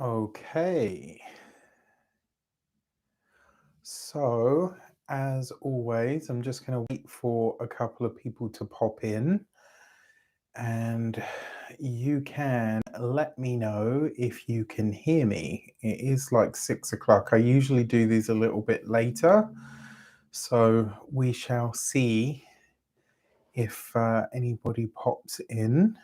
Okay. So, as always, I'm just going to wait for a couple of people to pop in, and you can let me know if you can hear me. It is like 6 o'clock. I usually do these a little bit later, so we shall see if anybody pops in.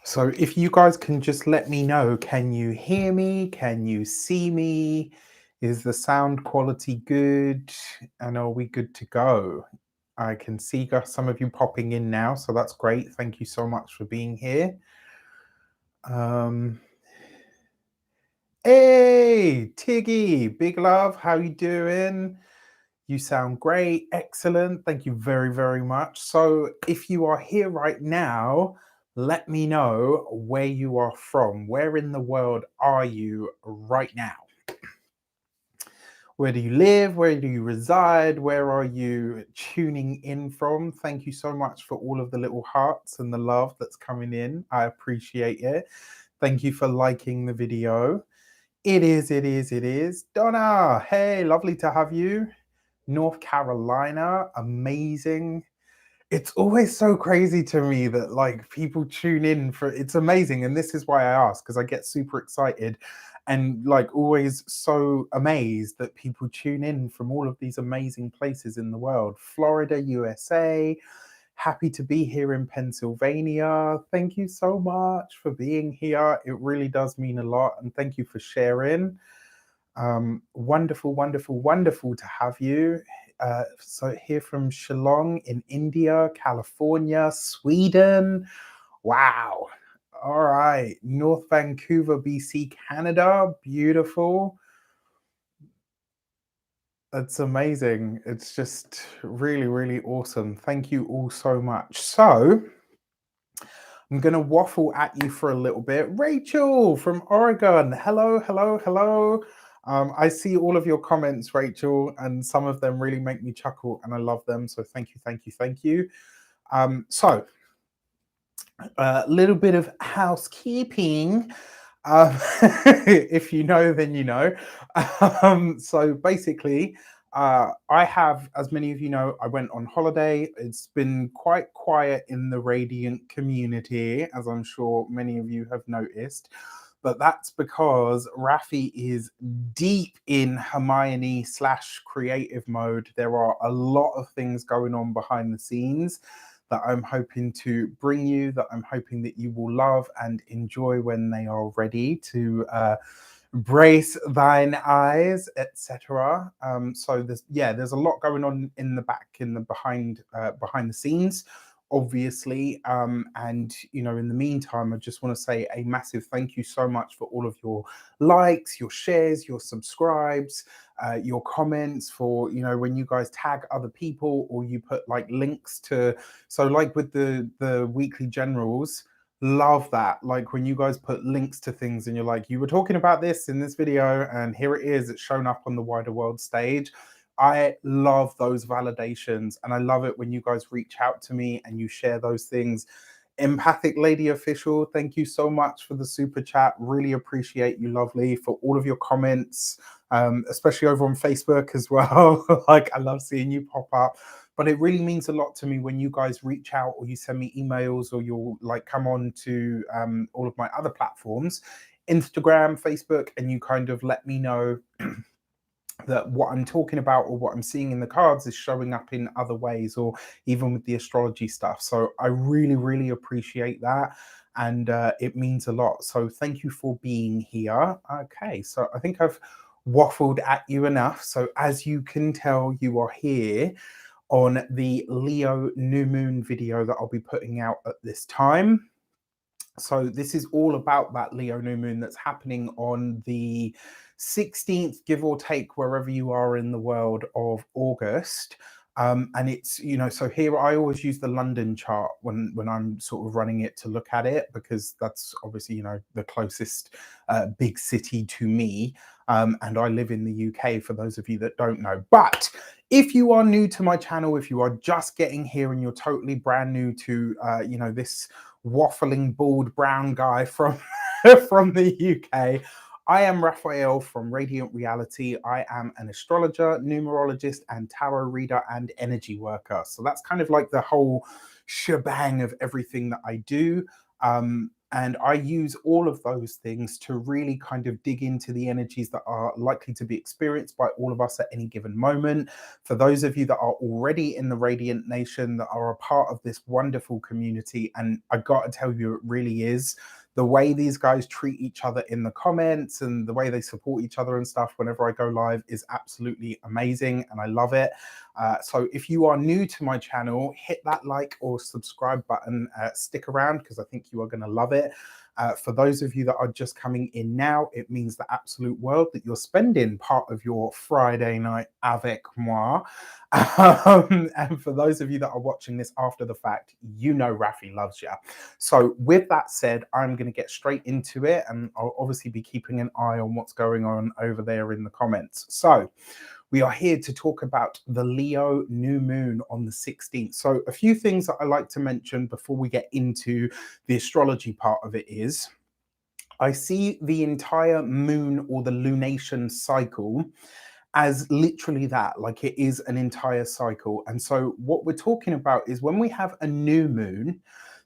So if you guys can just let me know, can you hear me? Can you see me? Is the sound quality good? And are we good to go? I can see some of you popping in now, so that's great. Thank you so much for being here. Um, hey, Tiggy, big love. How you doing? You sound great. Excellent. Thank you very, very much. So if you are here right now, let me know where you are from. Where in the world are you right now? Where do you live? Where do you reside? Where are you tuning in from? Thank you so much for all of the little hearts and the love that's coming in. I appreciate it. Thank you for liking the video. It is, it is, it is. Donna, hey, lovely to have you. North Carolina, amazing. It's always so crazy to me that like people tune in for it's amazing. And this is why I ask, because I get super excited and like always so amazed that people tune in from all of these amazing places in the world. Florida, USA. Happy to be here in Pennsylvania. Thank you so much for being here. It really does mean a lot. And thank you for sharing. Wonderful, wonderful, wonderful to have you. So here from Shillong in India, California, Sweden. Wow. All right. North Vancouver, BC, Canada. Beautiful. That's amazing. It's just really, really awesome. Thank you all so much. So I'm going to waffle at you for a little bit. Rachel from Oregon. Hello, hello, hello. I see all of your comments, Rachel, and some of them really make me chuckle, and I love them. So thank you, thank you, thank you. So a little bit of housekeeping. If you know, then you know. So basically, I have, as many of you know, I went on holiday. It's been quite quiet in the Reydiant community, as I'm sure many of you have noticed. But that's because Rafi is deep in Hermione / creative mode. There are a lot of things going on behind the scenes that I'm hoping to bring you, that I'm hoping that you will love and enjoy when they are ready to brace thine eyes, etc. So there's a lot going on in the back, in the behind the scenes, obviously. And in the meantime, I just want to say a massive thank you so much for all of your likes, your shares, your subscribes, your comments, for when you guys tag other people or you put like links to, so like with the weekly generals. Love that. Like when you guys put links to things and you're like, you were talking about this in this video and here it is, it's shown up on the wider world stage. I love those validations, and I love it when you guys reach out to me and you share those things. Empathic Lady Official, thank you so much for the super chat. Really appreciate you, lovely, for all of your comments, especially over on Facebook as well. Like I love seeing you pop up. But it really means a lot to me when you guys reach out or you send me emails or you'll like come on to all of my other platforms, Instagram, Facebook, and you kind of let me know that what I'm talking about or what I'm seeing in the cards is showing up in other ways, or even with the astrology stuff. So I really, really appreciate that. And it means a lot. So thank you for being here. Okay, so I think I've waffled at you enough. So as you can tell, you are here on the Leo new moon video that I'll be putting out at this time. So this is all about that Leo new moon that's happening on the 16th, give or take, wherever you are in the world, of August. And it's, you know, so here I always use the London chart when I'm sort of running it to look at it, because that's obviously, you know, the closest big city to me. And I live in the UK, for those of you that don't know. But if you are new to my channel, if you are just getting here and you're totally brand new to, you know, this waffling bald brown guy from from the UK, I am Raphael from Reydiant Reality. I am an astrologer, numerologist, and tarot reader and energy worker. So that's kind of like the whole shebang of everything that I do. And I use all of those things to really kind of dig into the energies that are likely to be experienced by all of us at any given moment. For those of you that are already in the Radiant Nation, that are a part of this wonderful community, and I got to tell you, it really is. The way these guys treat each other in the comments and the way they support each other and stuff whenever I go live is absolutely amazing, and I love it. So if you are new to my channel, hit that like or subscribe button. Stick around, because I think you are going to love it. For those of you that are just coming in now, it means the absolute world that you're spending part of your Friday night avec moi. And for those of you that are watching this after the fact, you know Rafi loves you. So with that said, I'm going to get straight into it, and I'll obviously be keeping an eye on what's going on over there in the comments. So we are here to talk about the Leo new moon on the 16th. So a few things that I like to mention before we get into the astrology part of it is, I see the entire moon or the lunation cycle as literally that, like it is an entire cycle. And so what we're talking about is when we have a new moon,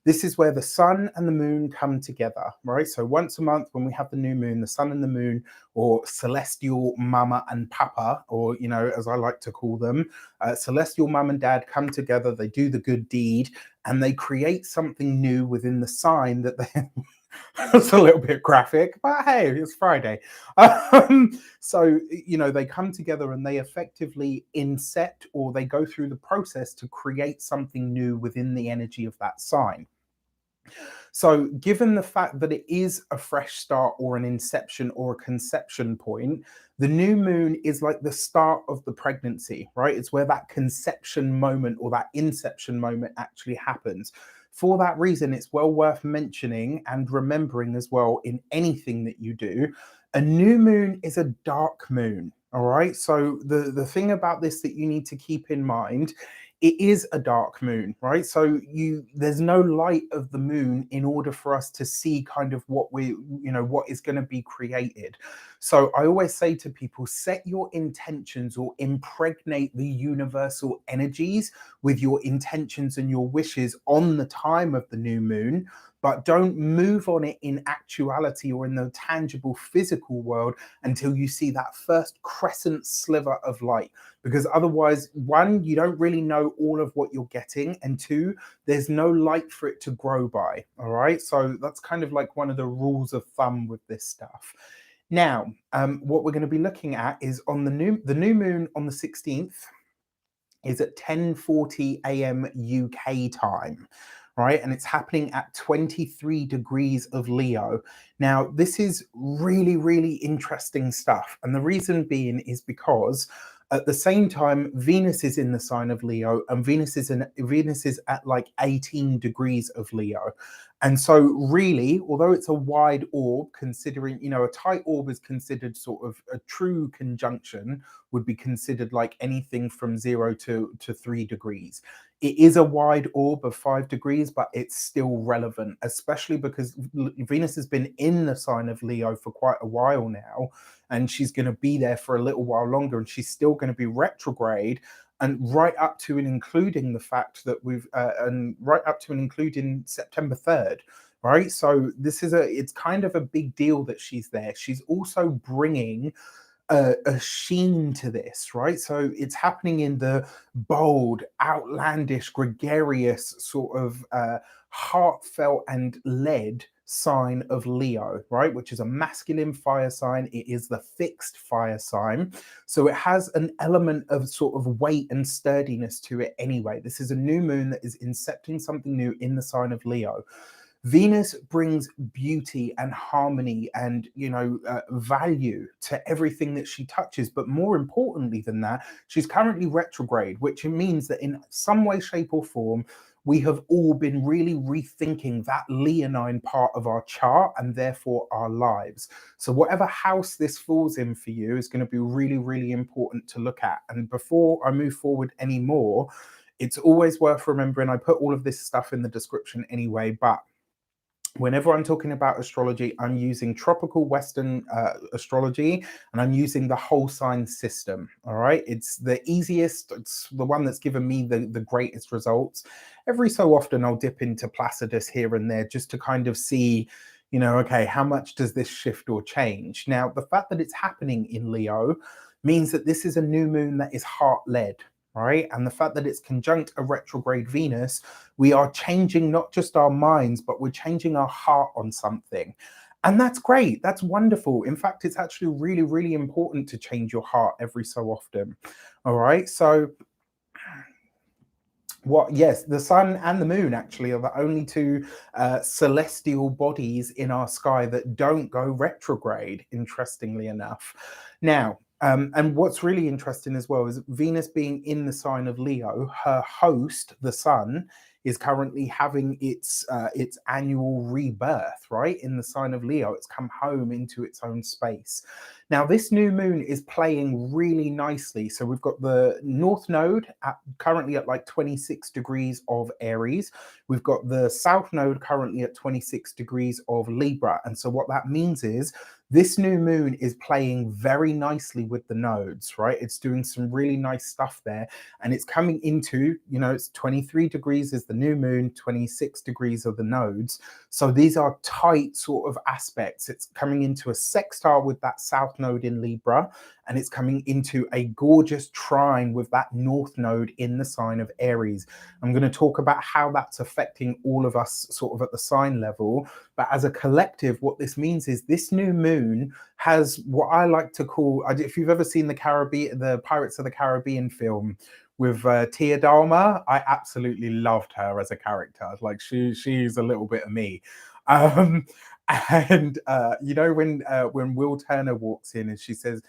this is where the sun and the moon come together, right? So once a month when we have the new moon, the sun and the moon, or celestial mama and papa, or, you know, as I like to call them, celestial mum and dad come together, they do the good deed, and they create something new within the sign that they That's a little bit graphic, but hey, it's Friday. So, you know, they come together and they effectively inset, or they go through the process to create something new within the energy of that sign. So, given the fact that it is a fresh start or an inception or a conception point, the new moon is like the start of the pregnancy, right? It's where that conception moment or that inception moment actually happens. For that reason, it's well worth mentioning and remembering as well in anything that you do. A new moon is a dark moon. All right. So the thing about this that you need to keep in mind, it is a dark moon, right? So there's no light of the moon in order for us to see kind of what what is going to be created. So I always say to people, set your intentions or impregnate the universal energies with your intentions and your wishes on the time of the new moon, but don't move on it in actuality or in the tangible physical world until you see that first crescent sliver of light. Because otherwise, one, you don't really know all of what you're getting, and two, there's no light for it to grow by. All right. So that's kind of like one of the rules of thumb with this stuff. Now, what we're going to be looking at is on the new moon on the 16th is at 10:40 a.m. UK time, right? And it's happening at 23 degrees of Leo. Now, this is really, really interesting stuff. And the reason being is because at the same time, Venus is in the sign of Leo, and Venus is at like 18 degrees of Leo. And so really, although it's a wide orb, considering, you know, a tight orb is considered sort of a true conjunction, would be considered like anything from 0 to 3 degrees. It is a wide orb of 5 degrees, but it's still relevant, especially because Venus has been in the sign of Leo for quite a while now, and she's going to be there for a little while longer, and she's still going to be retrograde, and right up to and including the fact that right up to and including September 3rd. Right. So it's kind of a big deal that she's there. She's also bringing a sheen to this, right? So it's happening in the bold, outlandish, gregarious sort of heartfelt and led sign of Leo, right? Which is a masculine fire sign. It is the fixed fire sign. So it has an element of sort of weight and sturdiness to it anyway. This is a new moon that is incepting something new in the sign of Leo. Venus brings beauty and harmony and, value to everything that she touches. But more importantly than that, she's currently retrograde, which means that in some way, shape, or form, we have all been really rethinking that leonine part of our chart and therefore our lives. So, whatever house this falls in for you is going to be really, really important to look at. And before I move forward anymore, it's always worth remembering, I put all of this stuff in the description anyway, but whenever I'm talking about astrology, I'm using tropical Western astrology, and I'm using the whole sign system. All right. It's the easiest. It's the one that's given me the greatest results. Every so often, I'll dip into Placidus here and there just to kind of see, okay, how much does this shift or change? Now, the fact that it's happening in Leo means that this is a new moon that is heart led. Right. And the fact that it's conjunct a retrograde Venus, we are changing not just our minds, but we're changing our heart on something. And that's great. That's wonderful. In fact, it's actually really, really important to change your heart every so often. All right. So, yes, the sun and the moon actually are the only two celestial bodies in our sky that don't go retrograde, interestingly enough. Now, and what's really interesting as well is Venus being in the sign of Leo, her host, the sun, is currently having its annual rebirth, right? In the sign of Leo, it's come home into its own space. Now, this new moon is playing really nicely. So we've got the North Node currently at like 26 degrees of Aries. We've got the South Node currently at 26 degrees of Libra. And so what that means is this new moon is playing very nicely with the nodes, right? It's doing some really nice stuff there. And it's coming into, it's 23 degrees is the new moon, 26 degrees are the nodes. So these are tight sort of aspects. It's coming into a sextile with that South Node in Libra, and it's coming into a gorgeous trine with that North Node in the sign of Aries. I'm going to talk about how that's affecting all of us sort of at the sign level. But as a collective, what this means is this new moon has what I like to call, if you've ever seen the Pirates of the Caribbean film with Tia Dalma, I absolutely loved her as a character. Like she's a little bit of me. And when Will Turner walks in and she says,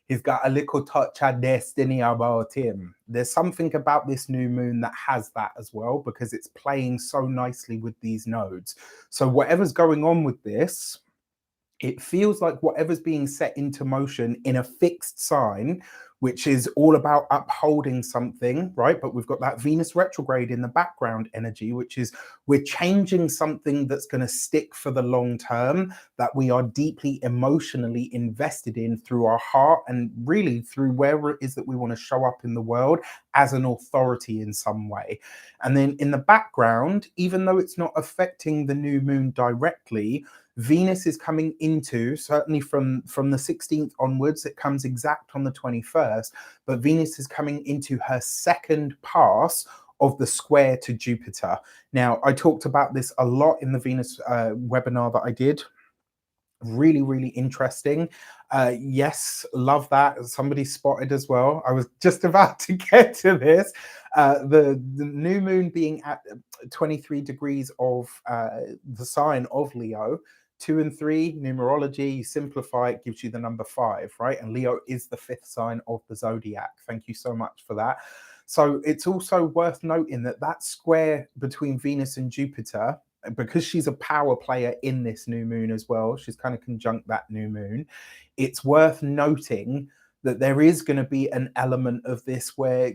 he's got a little touch of destiny about him. There's something about this new moon that has that as well, because it's playing so nicely with these nodes. So whatever's going on with this, it feels like whatever's being set into motion in a fixed sign, which is all about upholding something, right? But we've got that Venus retrograde in the background energy, which is we're changing something that's going to stick for the long term, that we are deeply emotionally invested in through our heart and really through where it is that we want to show up in the world as an authority in some way. And then in the background, even though it's not affecting the new moon directly, Venus is coming into, certainly from the 16th onwards, it comes exact on the 21st, but Venus is coming into her second pass of the square to Jupiter. Now, I talked about this a lot in the Venus webinar that I did. Really, really interesting. Yes, love that. Somebody spotted as well. I was just about to get to this. The new moon being at 23 degrees of the sign of Leo. 2 and 3, numerology, you simplify it, gives you the number 5, right? And Leo is the 5th sign of the zodiac. Thank you so much for that. So it's also worth noting that that square between Venus and Jupiter, because she's a power player in this new moon as well, she's kind of conjunct that new moon, it's worth noting that there is going to be an element of this where,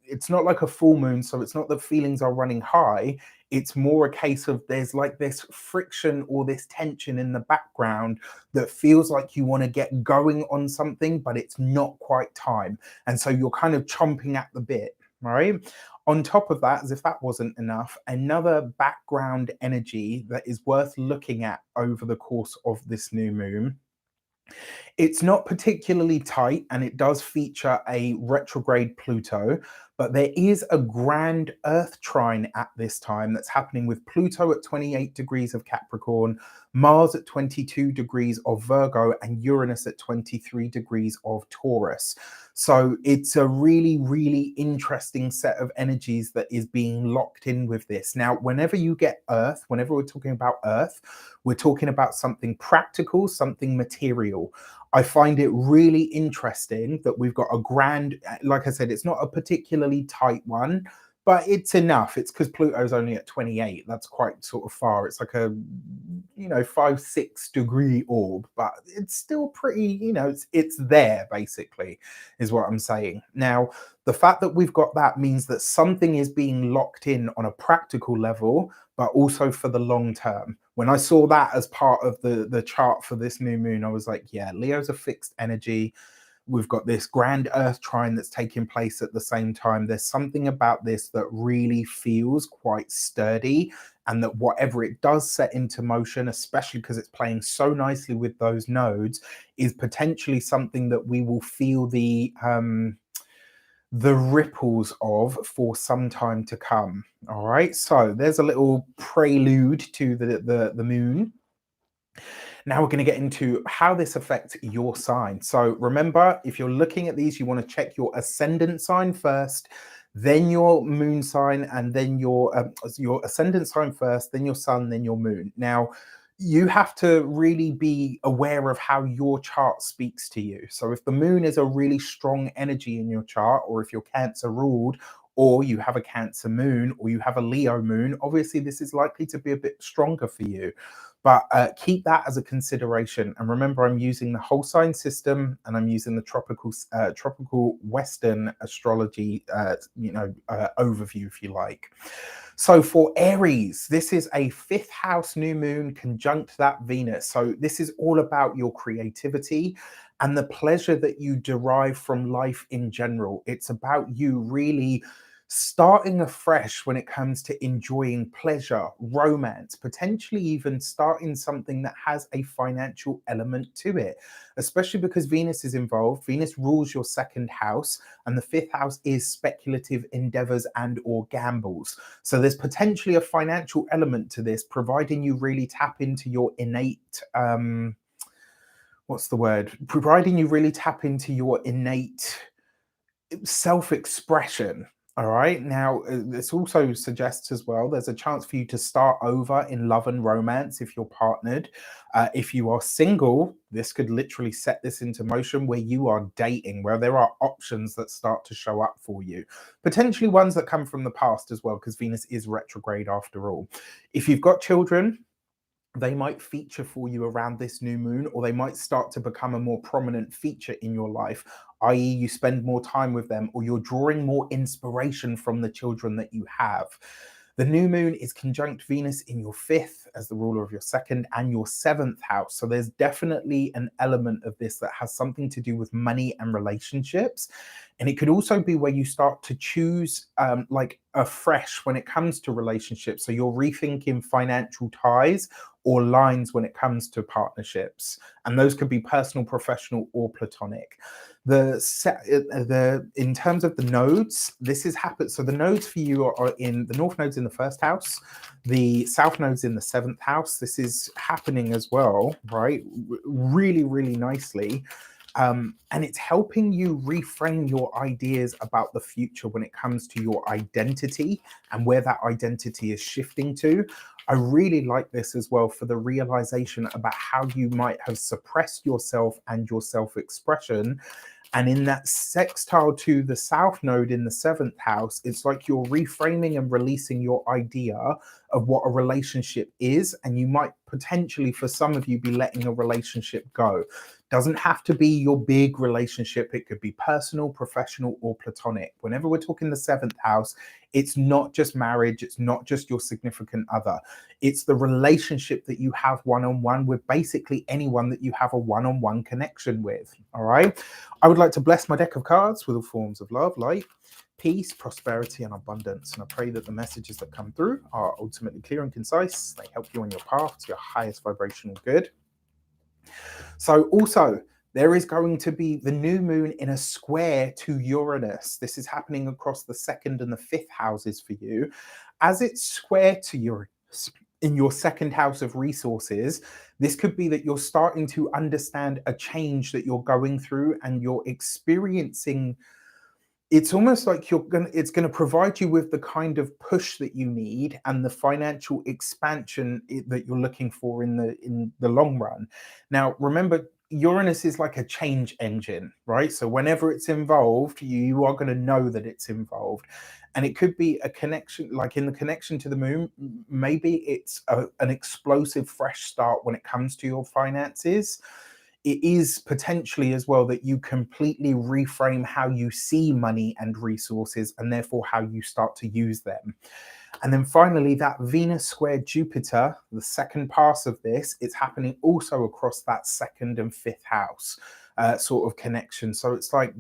it's not like a full moon, so it's not that feelings are running high. It's more a case of there's like this friction or this tension in the background that feels like you want to get going on something, but it's not quite time. And so you're kind of chomping at the bit, right? On top of that, as if that wasn't enough, another background energy that is worth looking at over the course of this new moon. It's not particularly tight, and it does feature a retrograde Pluto, But there is a grand Earth trine at this time that's happening with Pluto at 28 degrees of Capricorn, Mars at 22 degrees of Virgo, and Uranus at 23 degrees of Taurus. So it's a really, really interesting set of energies that is being locked in with this. Now, whenever you get Earth, whenever we're talking about Earth, we're talking about something practical, something material. I find it really interesting that we've got a grand, like I said, it's not a particularly tight one, but it's enough. It's because Pluto's only at 28. That's quite sort of far. It's like a, 5-6 degree orb, but it's still pretty, it's there basically, is what I'm saying. Now, the fact that we've got that means that something is being locked in on a practical level, but also for the long term. When I saw that as part of the chart for this new moon, I was like, yeah, Leo's a fixed energy. We've got this grand Earth trine that's taking place at the same time. There's something about this that really feels quite sturdy, and that whatever it does set into motion, especially because it's playing so nicely with those nodes, is potentially something that we will feel the ripples of for some time to come. All right, so there's a little prelude to the moon. Now we're going to get into how this affects your sign. So remember, if you're looking at these, you want to check your ascendant sign first, then your moon sign, and then your ascendant sign first, then your sun, then your moon. Now, you have to really be aware of how your chart speaks to you. So if the moon is a really strong energy in your chart, or if you're Cancer ruled, or you have a Cancer moon, or you have a Leo moon, obviously this is likely to be a bit stronger for you. But keep that as a consideration. And remember, I'm using the whole sign system, and I'm using the tropical Western astrology, overview, if you like. So for Aries, this is a 5th house new moon conjunct that Venus. So this is all about your creativity and the pleasure that you derive from life in general. It's about you really starting afresh when it comes to enjoying pleasure, romance, potentially even starting something that has a financial element to it, especially because Venus is involved. Venus rules your 2nd house, and the 5th house is speculative endeavors and or gambles. So there's potentially a financial element to this, providing you really tap into your innate, providing you really tap into your innate self-expression. All right, now this also suggests as well there's a chance for you to start over in love and romance if you're partnered. If you are single, this could literally set this into motion where you are dating, where there are options that start to show up for you, potentially ones that come from the past as well, because Venus is retrograde after all. If you've got children, they might feature for you around this new moon, or they might start to become a more prominent feature in your life, i.e. you spend more time with them, or you're drawing more inspiration from the children that you have. The new moon is conjunct Venus in your 5th as the ruler of your 2nd and your 7th house. So there's definitely an element of this that has something to do with money and relationships. And it could also be where you start to choose like afresh when it comes to relationships. So you're rethinking financial ties or lines when it comes to partnerships. And those could be personal, professional, or platonic. In terms of the nodes, this has happened. So the nodes for you are in the north nodes in the 1st house, the south nodes in the 7th house. This is happening as well, right? Really, really nicely. And it's helping you reframe your ideas about the future when it comes to your identity and where that identity is shifting to. I really like this as well for the realization about how you might have suppressed yourself and your self-expression. And in that sextile to the south node in the 7th house, it's like you're reframing and releasing your idea of what a relationship is. And you might potentially, for some of you, be letting a relationship go. Doesn't have to be your big relationship. It could be personal, professional, or platonic. Whenever we're talking the 7th house, it's not just marriage. It's not just your significant other. It's the relationship that you have one-on-one with basically anyone that you have a one-on-one connection with. All right. I would like to bless my deck of cards with all forms of love, light, peace, prosperity, and abundance. And I pray that the messages that come through are ultimately clear and concise. They help you on your path to your highest vibrational good. So also, There is going to be the new moon in a square to Uranus. This is happening across the second and the fifth houses for you. As it's square to Uranus in your second house of resources, this could be that you're starting to understand a change that you're going through and you're experiencing. It's almost like it's gonna provide you with the kind of push that you need and the financial expansion that you're looking for in the long run. Now, remember, Uranus is like a change engine, right? So whenever it's involved, you are going to know that it's involved. And it could be a connection, like in the connection to the moon, maybe it's an explosive fresh start when it comes to your finances. It is potentially as well that you completely reframe how you see money and resources, and therefore how you start to use them. And then finally, that Venus square Jupiter, the second pass of this, it's happening also across that second and fifth house sort of connection. So it's like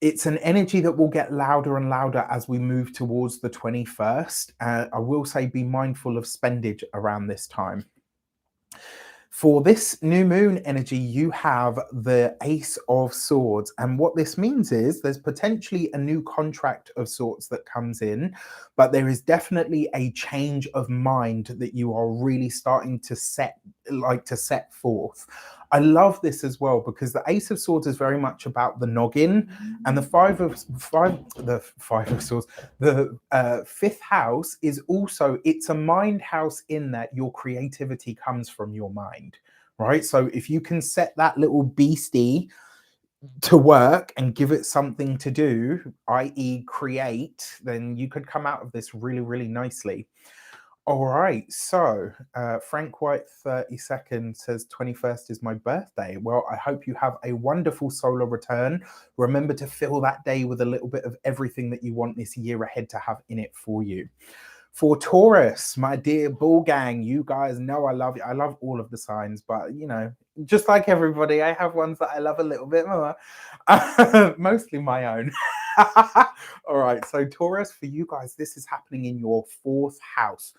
it's an energy that will get louder and louder as we move towards the 21st. I will say be mindful of spendage around this time. For this new moon energy, you have the Ace of Swords. And what this means is there's potentially a new contract of sorts that comes in, but there is definitely a change of mind that you are really starting to set forth. I love this as well because the Ace of Swords is very much about the noggin, and the Five of Swords, the fifth house is also, it's a mind house in that your creativity comes from your mind, right? So if you can set that little beastie to work and give it something to do, i.e. create, then you could come out of this really, really nicely. All right, so Frank White 32nd says 21st is my birthday. Well, I hope you have a wonderful solar return. Remember to fill that day with a little bit of everything that you want this year ahead to have in it for you. For Taurus, my dear bull gang, you guys know I love you. I love all of the signs, but you know, just like everybody, I have ones that I love a little bit more. Mostly my own. All right, so Taurus, for you guys, this is happening in your fourth house.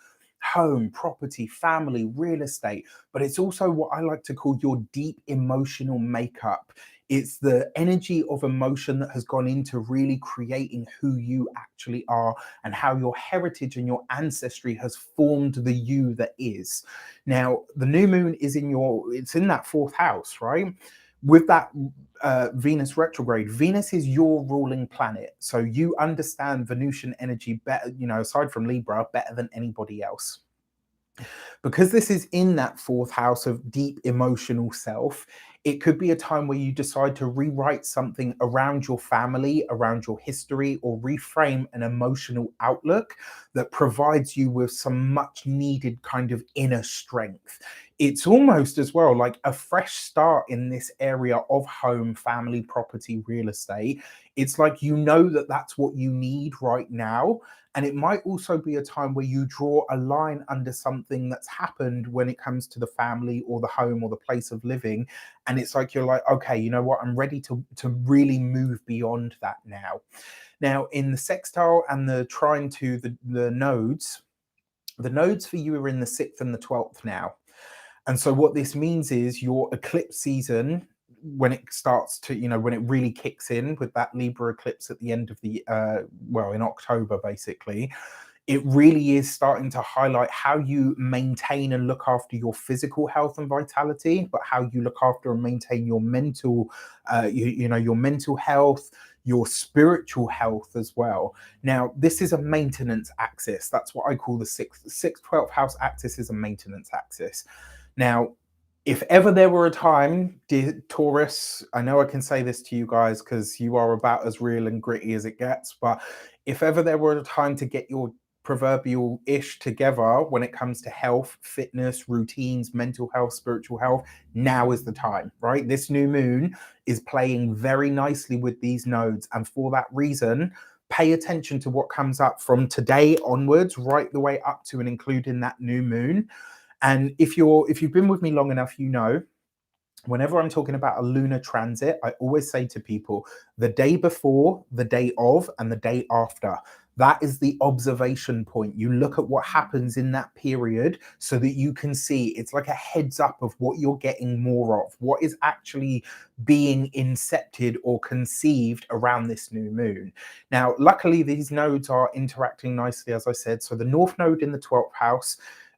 Home, property, family, real estate, but it's also what I like to call your deep emotional makeup. It's the energy of emotion that has gone into really creating who you actually are and how your heritage and your ancestry has formed the you that is. Now, the new moon is it's in that fourth house, right? With that Venus retrograde, Venus is your ruling planet. So you understand Venusian energy better, you know, aside from Libra, better than anybody else. Because this is in that fourth house of deep emotional self, it could be a time where you decide to rewrite something around your family, around your history, or reframe an emotional outlook that provides you with some much needed kind of inner strength. It's almost as well like a fresh start in this area of home, family, property, real estate. It's like you know that that's what you need right now. And it might also be a time where you draw a line under something that's happened when it comes to the family or the home or the place of living. And it's like, you're like, okay, you know what? I'm ready to really move beyond that now. Now, in the sextile and the trine to the nodes for you are in the 6th and the 12th now. And so what this means is your eclipse season, when it starts to, you know, when it really kicks in with that Libra eclipse at the end of the, in October, basically, it really is starting to highlight how you maintain and look after your physical health and vitality, but how you look after and maintain your mental, your mental health, your spiritual health as well. Now, this is a maintenance axis. That's what I call the 12th house axis is a maintenance axis. Now, if ever there were a time, dear Taurus, I know I can say this to you guys because you are about as real and gritty as it gets, but if ever there were a time to get your proverbial ish together when it comes to health, fitness, routines, mental health, spiritual health, now is the time, right? This new moon is playing very nicely with these nodes. And for that reason, pay attention to what comes up from today onwards, right the way up to and including that new moon. And if you've been with me long enough, you know, whenever I'm talking about a lunar transit, I always say to people the day before, the day of, and the day after. That is the observation point. You look at what happens in that period so that you can see, it's like a heads up of what you're getting more of, what is actually being incepted or conceived around this new moon. Now, luckily, these nodes are interacting nicely, as I said. So the North Node in the 12th house,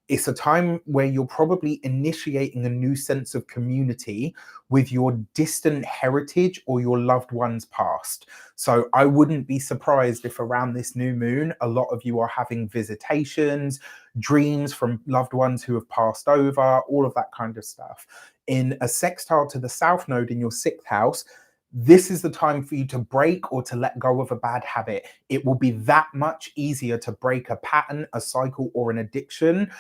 it's a time where you're probably initiating a new sense of community with your distant heritage or your loved ones past. So I wouldn't be surprised if around this new moon, a lot of you are having visitations, dreams from loved ones who have passed over, all of that kind of stuff. In a sextile to the South Node in your 6th house, this is the time for you to break or to let go of a bad habit. It will be that much easier to break a pattern, a cycle, or an addiction,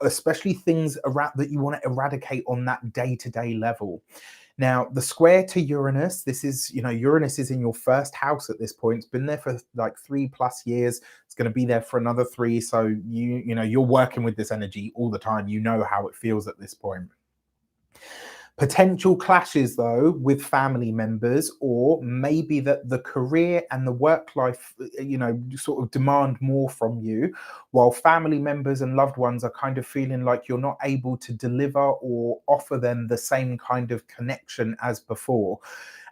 especially things around that you want to eradicate on that day-to-day level. Now, the square to Uranus, this is, Uranus is in your 1st house at this point. It's been there for like 3+ years. It's going to be there for another 3. So you're working with this energy all the time. You know how it feels at this point. Potential clashes, though, with family members, or maybe that the career and the work life, sort of demand more from you, while family members and loved ones are kind of feeling like you're not able to deliver or offer them the same kind of connection as before.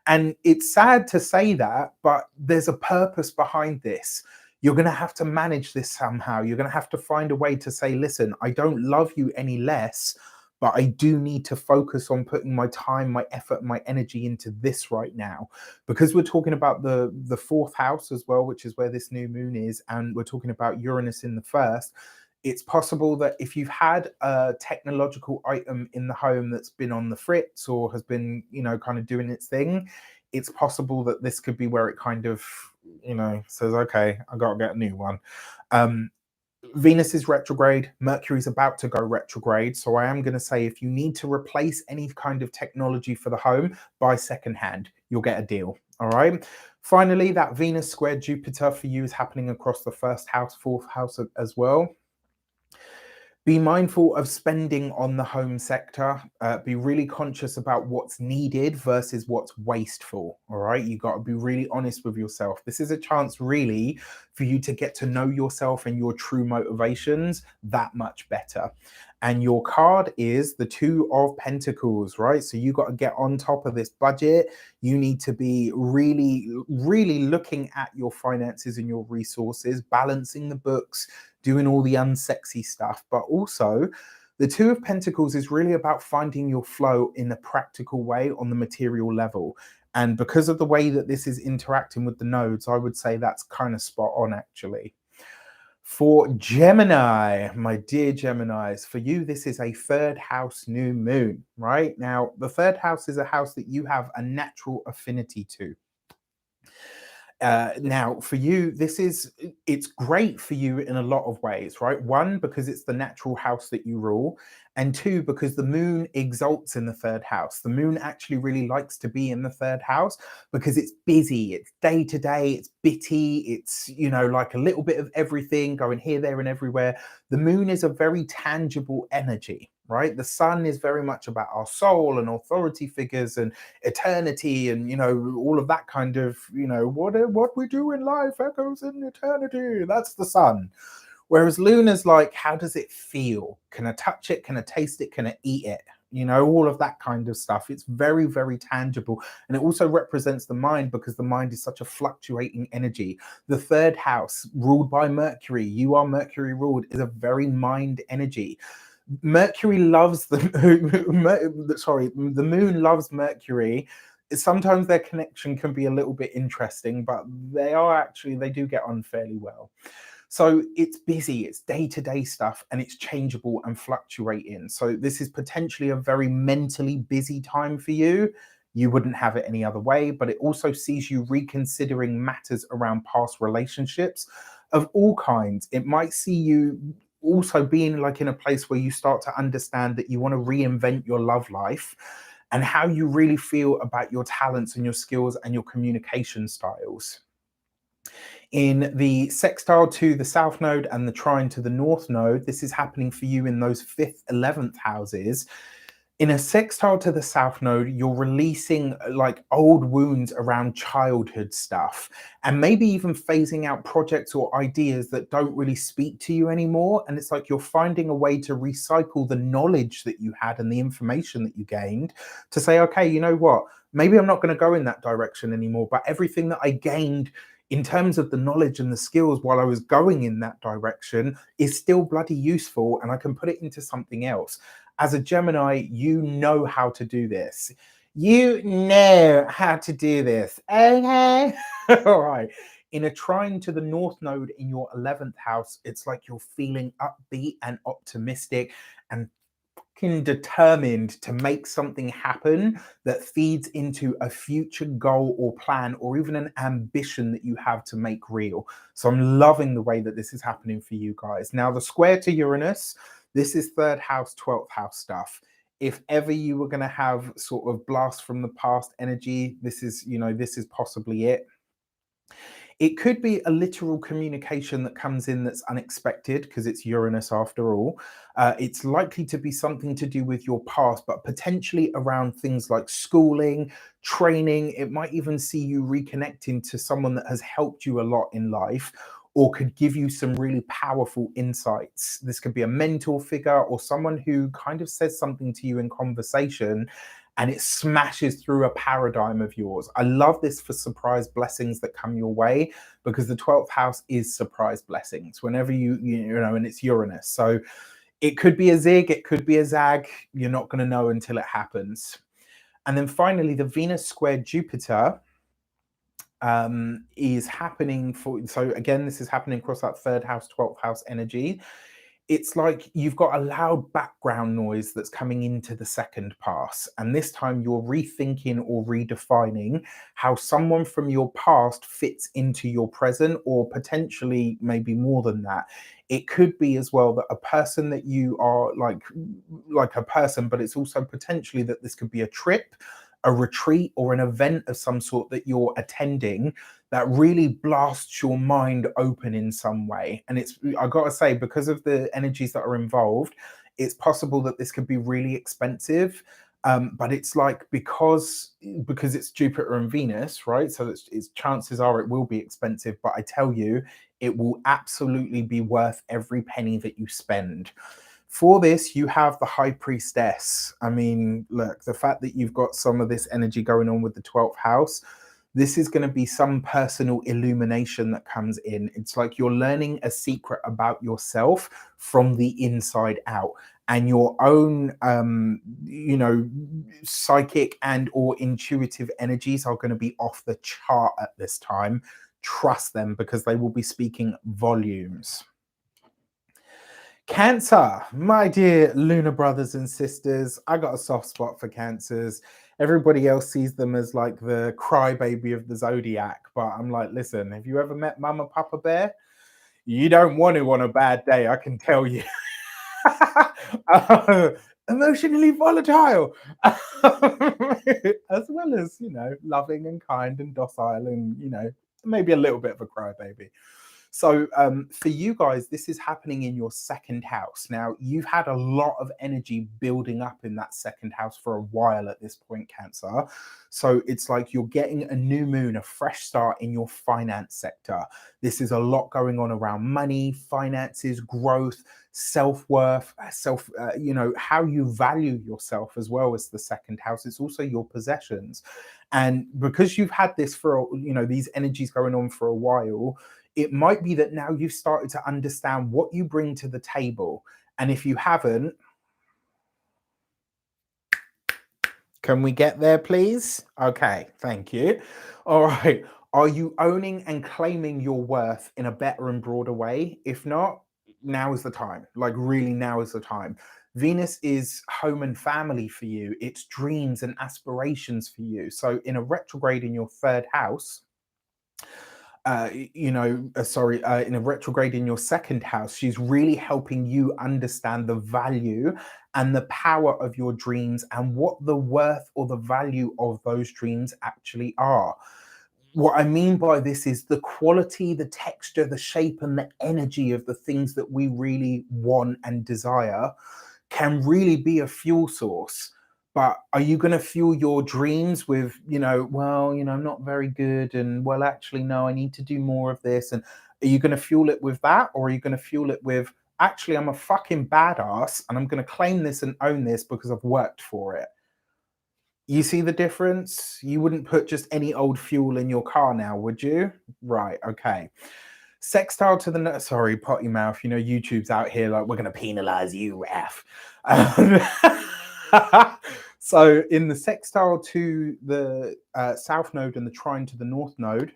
And it's sad to say that, but there's a purpose behind this. You're going to have to manage this somehow. You're going to have to find a way to say, listen, I don't love you any less, but I do need to focus on putting my time, my effort, my energy into this right now. Because we're talking about the 4th house as well, which is where this new moon is, and we're talking about Uranus in the 1st. It's possible that if you've had a technological item in the home that's been on the fritz or has been, kind of doing its thing, it's possible that this could be where it kind of, says, okay, I got to get a new one. Venus is retrograde, Mercury's about to go retrograde. So I am going to say, if you need to replace any kind of technology for the home, buy secondhand. You'll get a deal. All right. Finally, that Venus square Jupiter for you is happening across the 1st house, 4th house as well. Be mindful of spending on the home sector. Be really conscious about what's needed versus what's wasteful. All right. You got to be really honest with yourself. This is a chance really for you to get to know yourself and your true motivations that much better. And your card is the 2 of Pentacles, right? So you got to get on top of this budget. You need to be really, really looking at your finances and your resources, balancing the books, doing all the unsexy stuff. But also, the 2 of Pentacles is really about finding your flow in a practical way on the material level. And because of the way that this is interacting with the nodes, I would say that's kind of spot on, actually. For Gemini, my dear Geminis, for you, this is a 3rd house new moon, right? Now, the 3rd house is a house that you have a natural affinity to. Now, for you, it's great for you in a lot of ways, right? 1, because it's the natural house that you rule. And 2, because the moon exalts in the 3rd house. The moon actually really likes to be in the 3rd house because it's busy, it's day to day, it's bitty, it's, like a little bit of everything going here, there, and everywhere. The moon is a very tangible energy, right? The sun is very much about our soul and authority figures and eternity and, all of that kind of, what we do in life echoes in eternity. That's the sun. Whereas Luna's like, how does it feel? Can I touch it? Can I taste it? Can I eat it? All of that kind of stuff. It's very, very tangible. And it also represents the mind because the mind is such a fluctuating energy. The 3rd house, ruled by Mercury, you are Mercury ruled, is a very mind energy. Mercury loves the moon loves Mercury. Sometimes their connection can be a little bit interesting, but they do get on fairly well. So it's busy, it's day-to-day stuff, and it's changeable and fluctuating. So this is potentially a very mentally busy time for you. You wouldn't have it any other way, but it also sees you reconsidering matters around past relationships of all kinds. It might see you also being like in a place where you start to understand that you want to reinvent your love life and how you really feel about your talents and your skills and your communication styles. In the sextile to the South Node and the trine to the North Node, this is happening for you in those 5th, 11th houses. In a sextile to the south node, you're releasing like old wounds around childhood stuff, and maybe even phasing out projects or ideas that don't really speak to you anymore. And it's like you're finding a way to recycle the knowledge that you had and the information that you gained to say, okay, you know what? Maybe I'm not going to go in that direction anymore, but everything that I gained in terms of the knowledge and the skills while I was going in that direction is still bloody useful, and I can put it into something else. As a Gemini, you know how to do this. You know how to do this. Okay. All right. In a trine to the north node in your 11th house, it's like you're feeling upbeat and optimistic and determined to make something happen that feeds into a future goal or plan or even an ambition that you have to make real. So I'm loving the way that this is happening for you guys. Now, the square to Uranus, this is 3rd house, 12th house stuff. If ever you were going to have sort of blast from the past energy, this is, you know, this is possibly it. It could be a literal communication that comes in that's unexpected because it's Uranus after all. It's likely to be something to do with your past, but potentially around things like schooling, training. It might even see you reconnecting to someone that has helped you a lot in life or could give you some really powerful insights. This could be a mentor figure or someone who kind of says something to you in conversation and it smashes through a paradigm of yours. I love this for surprise blessings that come your way because the 12th house is surprise blessings whenever you know, and it's Uranus. So it could be a zig, it could be a zag. You're not going to know until it happens. And then finally, the Venus square Jupiter is happening for, so again, this is happening across that 3rd house, 12th house energy. It's like you've got a loud background noise that's coming into the 2nd pass. And this time you're rethinking or redefining how someone from your past fits into your present, or potentially maybe more than that. It could be as well that a person that you are like a person, but it's also potentially that this could be a trip, a retreat, or an event of some sort that you're attending that really blasts your mind open in some way. And it's, I gotta say, because of the energies that are involved, it's possible that this could be really expensive. But it's like because it's Jupiter and Venus, right? So it's chances are it will be expensive. But I tell you, it will absolutely be worth every penny that you spend. For this, you have the High Priestess. I mean, look, the fact that you've got some of this energy going on with the 12th house, this is going to be some personal illumination that comes in. It's like you're learning a secret about yourself from the inside out, and your own you know, psychic and or intuitive energies are going to be off the chart at this time. Trust them, because they will be speaking volumes. Cancer, my dear lunar brothers and sisters, I got a soft spot for Cancers. Everybody else sees them as like the crybaby of the zodiac, but I'm like, listen, have you ever met Mama Papa Bear? You don't want to on a bad day, I can tell you. Emotionally volatile, as well as, you know, loving and kind and docile, and, you know, maybe a little bit of a crybaby. So for you guys, this is happening in your 2nd house. Now, you've had a lot of energy building up in that 2nd house for a while at this point, Cancer. So it's like you're getting a new moon, a fresh start in your finance sector. This is a lot going on around money, finances, growth, self-worth, you know, how you value yourself, as well as the 2nd house. It's also your possessions. And because you've had this for, you know, these energies going on for a while, it might be that now you've started to understand what you bring to the table. And if you haven't, can we get there, please? Okay, thank you. All right. Are you owning and claiming your worth in a better and broader way? If not, now is the time. Like, really, now is the time. Venus is home and family for you, it's dreams and aspirations for you. So, in a retrograde in your 3rd house, you know, in a retrograde in your 2nd house, she's really helping you understand the value and the power of your dreams and what the worth or the value of those dreams actually are. What I mean by this is the quality, the texture, the shape, and the energy of the things that we really want and desire can really be a fuel source. But are you going to fuel your dreams with, well, I'm not very good, and well, actually, no, I need to do more of this? And are you going to fuel it with that? Or are you going to fuel it with, actually, I'm a fucking badass and I'm going to claim this and own this because I've worked for it? You see the difference? You wouldn't put just any old fuel in your car now, would you? Right, okay. Sextile to the sorry, potty mouth. YouTube's out here like, we're going to penalize you, Raf. So in the sextile to the south node and the trine to the north node,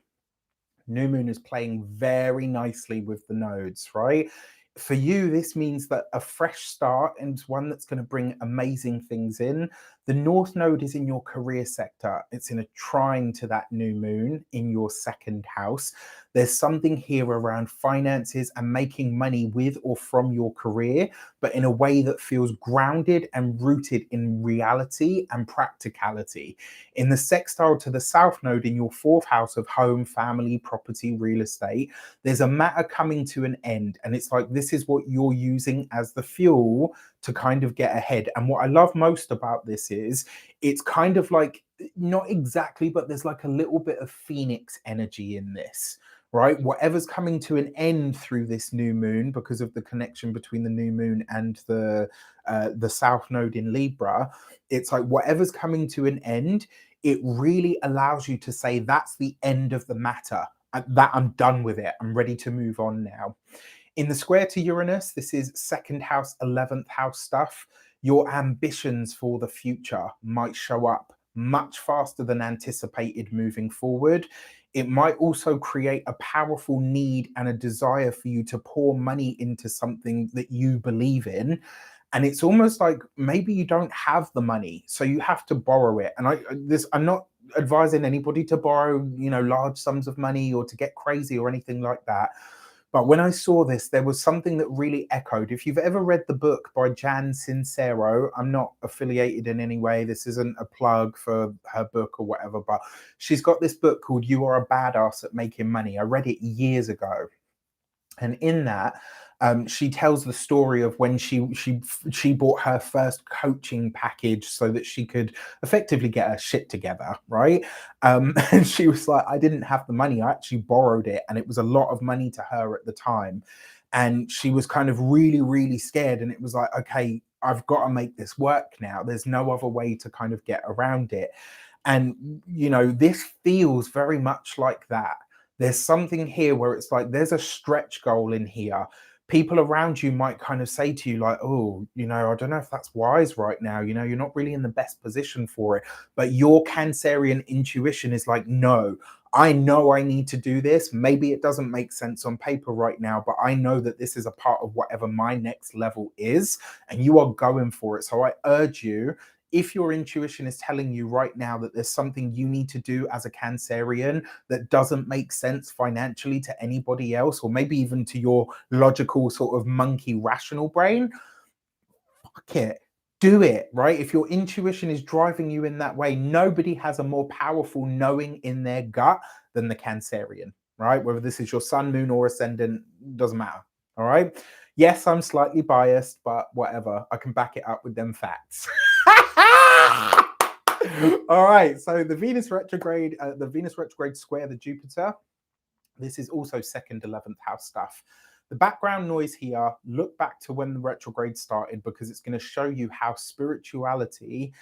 new moon is playing very nicely with the nodes, right? For you, this means that a fresh start and one that's going to bring amazing things in. The north node is in your career sector. It's in a trine to that new moon in your second house. There's something here around finances and making money with or from your career, but in a way that feels grounded and rooted in reality and practicality. In the sextile to the south node in your fourth house of home, family, property, real estate, there's a matter coming to an end. And it's like, this is what you're using as the fuel to kind of get ahead. And what I love most about this is it's kind of like, not exactly, but there's like a little bit of Phoenix energy in this, right? Whatever's coming to an end through this new moon, because of the connection between the new moon and the south node in Libra, it's like whatever's coming to an end, it really allows you to say that's the end of the matter. That I'm done with it. I'm ready to move on now. In the square to Uranus, this is second house, 11th house stuff. Your ambitions for the future might show up much faster than anticipated moving forward. It might also create a powerful need and a desire for you to pour money into something that you believe in. And it's almost like maybe you don't have the money, so you have to borrow it. And I'm not advising anybody to borrow, large sums of money or to get crazy or anything like that. But when I saw this, there was something that really echoed. If you've ever read the book by Jan Sincero, I'm not affiliated in any way. This isn't a plug for her book or whatever, but she's got this book called You Are a Badass at Making Money. I read it years ago. And in that, she tells the story of when she bought her first coaching package so that she could effectively get her shit together, right? And she was like, I didn't have the money. I actually borrowed it, and it was a lot of money to her at the time. And she was kind of really, really scared. And it was like, okay, I've got to make this work now. There's no other way to kind of get around it. And, this feels very much like that. There's something here where it's like there's a stretch goal in here. People around you might kind of say to you, like, oh, I don't know if that's wise right now. You're not really in the best position for it. But your Cancerian intuition is like, no, I know I need to do this. Maybe it doesn't make sense on paper right now, but I know that this is a part of whatever my next level is, and you are going for it. So I urge you, if your intuition is telling you right now that there's something you need to do as a Cancerian that doesn't make sense financially to anybody else, or maybe even to your logical sort of monkey rational brain, fuck it. Do it, right? If your intuition is driving you in that way, nobody has a more powerful knowing in their gut than the Cancerian, right? Whether this is your sun, moon, or ascendant, doesn't matter. All right. Yes, I'm slightly biased, but whatever. I can back it up with them facts. All right. So the Venus retrograde square the Jupiter. This is also second, 11th house stuff. The background noise here, look back to when the retrograde started, because it's going to show you how spirituality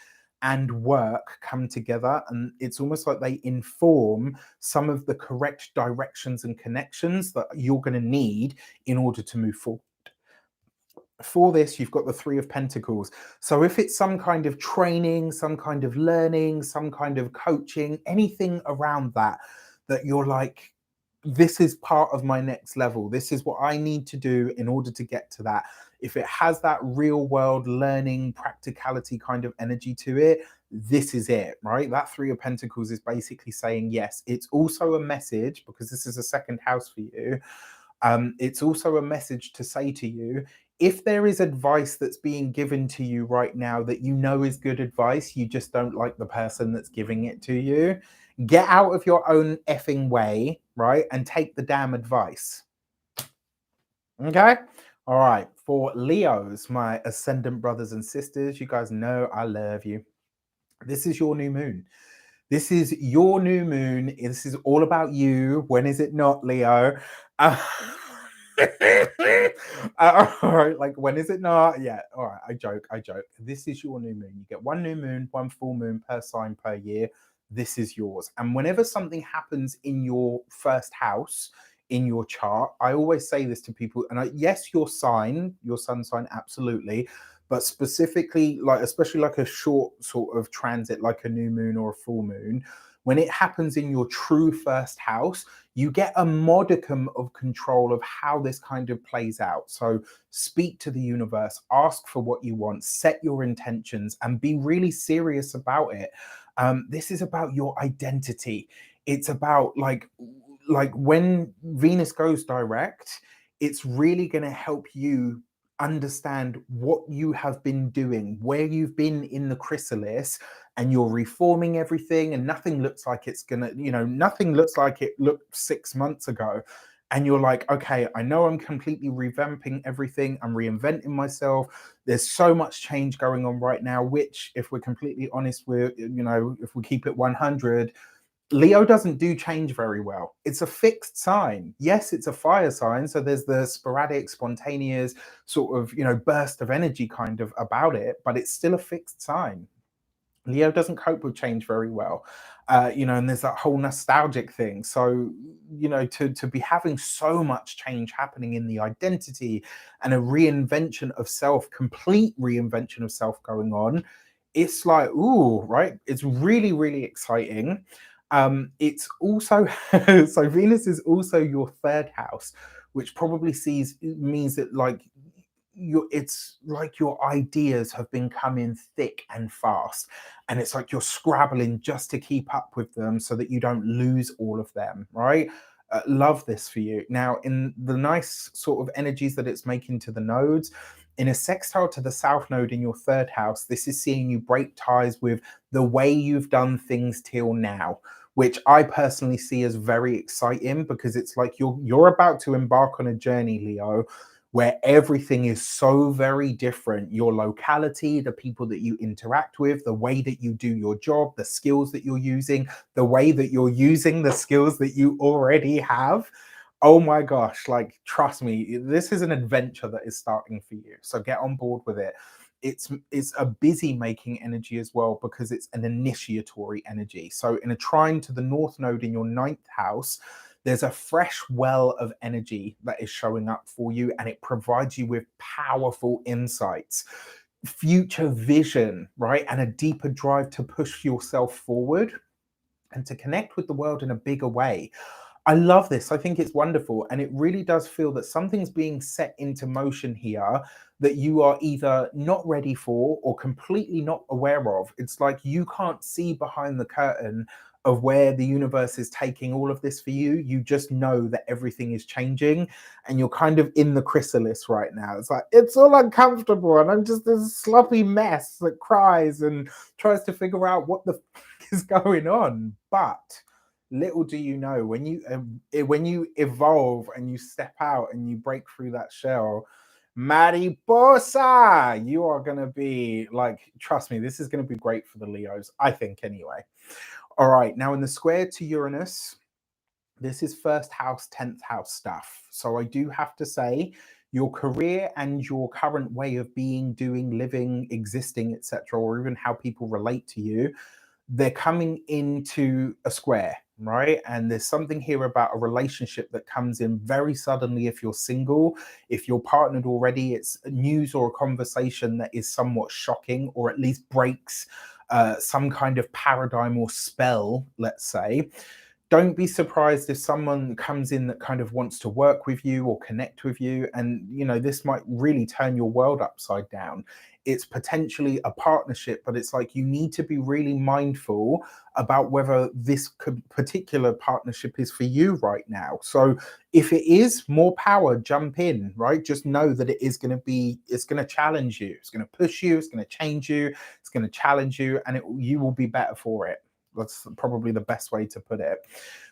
and work come together. And it's almost like they inform some of the correct directions and connections that you're going to need in order to move forward. For this, you've got the Three of Pentacles. So if it's some kind of training, some kind of learning, some kind of coaching, anything around that you're like, this is part of my next level. This is what I need to do in order to get to that. If it has that real world learning, practicality kind of energy to it, this is it, right? That Three of Pentacles is basically saying, yes, it's also a message, because this is a second house for you. It's also a message to say to you, if there is advice that's being given to you right now that is good advice, you just don't like the person that's giving it to you, get out of your own effing way, right? And take the damn advice. Okay? All right. For Leos, my ascendant brothers and sisters, you guys know I love you. This is your new moon. This is your new moon. This is all about you. When is it not, Leo? Uh, all right, like when is it not? Yeah, all right. I joke. I joke. This is your new moon. You get one new moon, one full moon per sign per year. This is yours. And whenever something happens in your first house, in your chart, I always say this to people. And yes, your sign, your sun sign, absolutely, but specifically, like especially like a short sort of transit like a new moon or a full moon, when it happens in your true first house, you get a modicum of control of how this kind of plays out. So speak to the universe, ask for what you want, set your intentions, and be really serious about it. This is about your identity. It's about like when Venus goes direct, it's really going to help you understand what you have been doing, where you've been in the chrysalis, and you're reforming everything, and nothing looks like it's gonna, nothing looks like it looked 6 months ago. And you're like, okay, I know I'm completely revamping everything, I'm reinventing myself. There's so much change going on right now, which, if we're completely honest, if we keep it 100, Leo doesn't do change very well. It's a fixed sign. Yes, it's a fire sign. So there's the sporadic, spontaneous sort of, burst of energy kind of about it, but it's still a fixed sign. Leo doesn't cope with change very well, and there's that whole nostalgic thing. So, to be having so much change happening in the identity and a reinvention of self, complete reinvention of self going on, it's like, ooh, right? It's really, really exciting. It's also so Venus is also your third house, which probably means that like it's like your ideas have been coming thick and fast, and it's like you're scrabbling just to keep up with them so that you don't lose all of them, right? Love this for you. Now, in the nice sort of energies that it's making to the nodes, in a sextile to the south node in your third house, this is seeing you break ties with the way you've done things till now, which I personally see as very exciting, because it's like you're about to embark on a journey, Leo, where everything is so very different. Your locality, the people that you interact with, the way that you do your job, the skills that you're using, the way that you're using the skills that you already have. Oh my gosh, like trust me, this is an adventure that is starting for you. So get on board with it. It's a busy making energy as well, because it's an initiatory energy. So in a trine to the north node in your ninth house, there's a fresh well of energy that is showing up for you, and it provides you with powerful insights, future vision, right? And a deeper drive to push yourself forward and to connect with the world in a bigger way. I love this. I think it's wonderful. And it really does feel that something's being set into motion here that you are either not ready for or completely not aware of. It's like you can't see behind the curtain of where the universe is taking all of this for you. You just know that everything is changing, and you're kind of in the chrysalis right now. It's like, it's all uncomfortable, and I'm just this sloppy mess that cries and tries to figure out what the is going on. But little do you know, when you evolve and you step out and you break through that shell, mariposa, you are going to be like, trust me, this is going to be great for the Leos, I think, anyway. All right, now in the square to Uranus, this is first house, 10th house stuff. So I do have to say, your career and your current way of being, doing, living, existing, etc., or even how people relate to you, they're coming into a square, right? And there's something here about a relationship that comes in very suddenly if you're single. If you're partnered already, it's news or a conversation that is somewhat shocking, or at least breaks some kind of paradigm or spell, let's say. Don't be surprised if someone comes in that kind of wants to work with you or connect with you, and this might really turn your world upside down. It's potentially a partnership, but it's like you need to be really mindful about whether this particular partnership is for you right now. So if it is, more power, jump in, right? Just know that it's going to challenge you, it's going to push you, it's going to change you, it's going to challenge you, and you will be better for it. That's probably the best way to put it.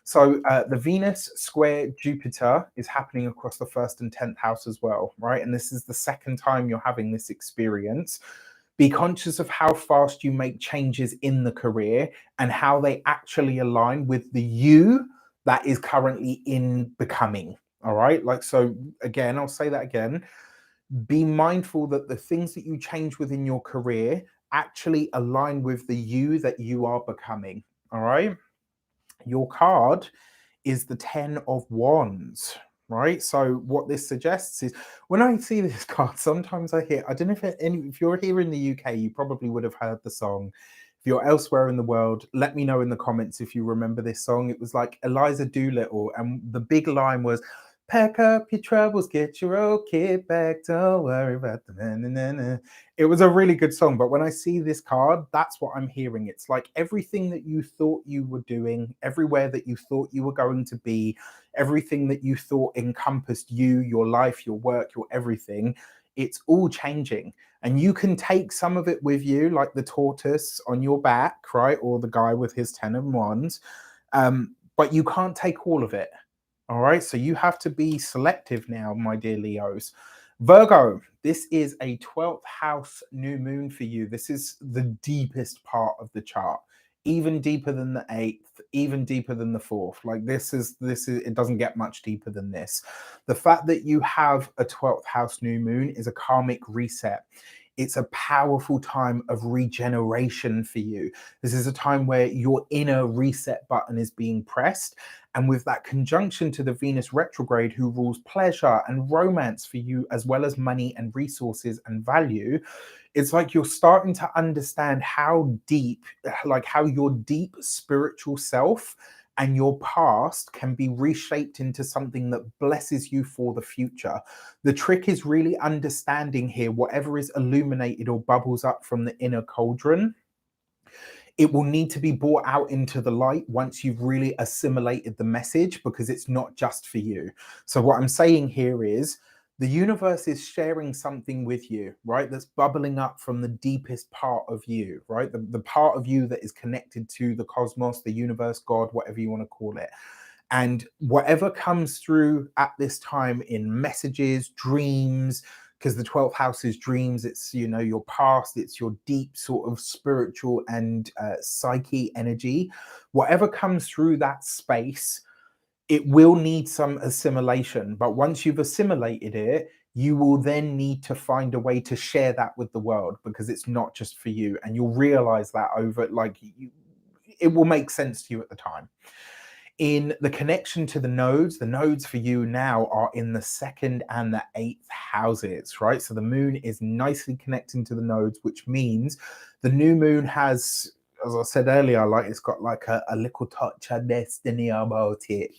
So the Venus square Jupiter is happening across the 1st and 10th house as well, right? And this is the second time you're having this experience, Be conscious of how fast you make changes in the career and how they actually align with the you that is currently in becoming. All right. Like, so again, I'll say that again. Be mindful that the things that you change within your career actually align with the you that you are becoming. All right. Your card is the 10 of Wands, right? So what this suggests is, when I see this card, sometimes I hear, I don't know if you're here in the UK, you probably would have heard the song. If you're elsewhere in the world, let me know in the comments if you remember this song. It was like Eliza Doolittle, and the big line was, pack up your troubles, get your old kid back, don't worry about the na. It was a really good song, but when I see this card, that's what I'm hearing. It's like everything that you thought you were doing, everywhere that you thought you were going to be, everything that you thought encompassed you, your life, your work, your everything, it's all changing. And you can take some of it with you, like the tortoise on your back, right? Or the guy with his 10 of Wands. But you can't take all of it. All right, so you have to be selective now, my dear Leos. Virgo, this is a 12th house new moon for you. This is the deepest part of the chart, even deeper than the 8th, even deeper than the 4th. Like this is, it doesn't get much deeper than this. The fact that you have a 12th house new moon is a karmic reset. It's a powerful time of regeneration for you. This is a time where your inner reset button is being pressed. And with that conjunction to the Venus retrograde, who rules pleasure and romance for you, as well as money and resources and value, it's like you're starting to understand how deep, like how your deep spiritual self and your past can be reshaped into something that blesses you for the future. The trick is really understanding here whatever is illuminated or bubbles up from the inner cauldron. It will need to be brought out into the light once you've really assimilated the message, because it's not just for you. So what I'm saying here is, the universe is sharing something with you, right? That's bubbling up from the deepest part of you, right? The part of you that is connected to the cosmos, the universe, God, whatever you want to call it. And whatever comes through at this time in messages, dreams, because the 12th house is dreams, it's, you know, your past, it's your deep sort of spiritual and psyche energy. Whatever comes through that space, it will need some assimilation. But once you've assimilated it, you will then need to find a way to share that with the world, because it's not just for you. And you'll realize that over, like, it will make sense to you at the time. In the connection to the nodes for you now are in the 2nd and the 8th houses, right? So the moon is nicely connecting to the nodes, which means the new moon has, as I said earlier, like it's got like a little touch of destiny about it.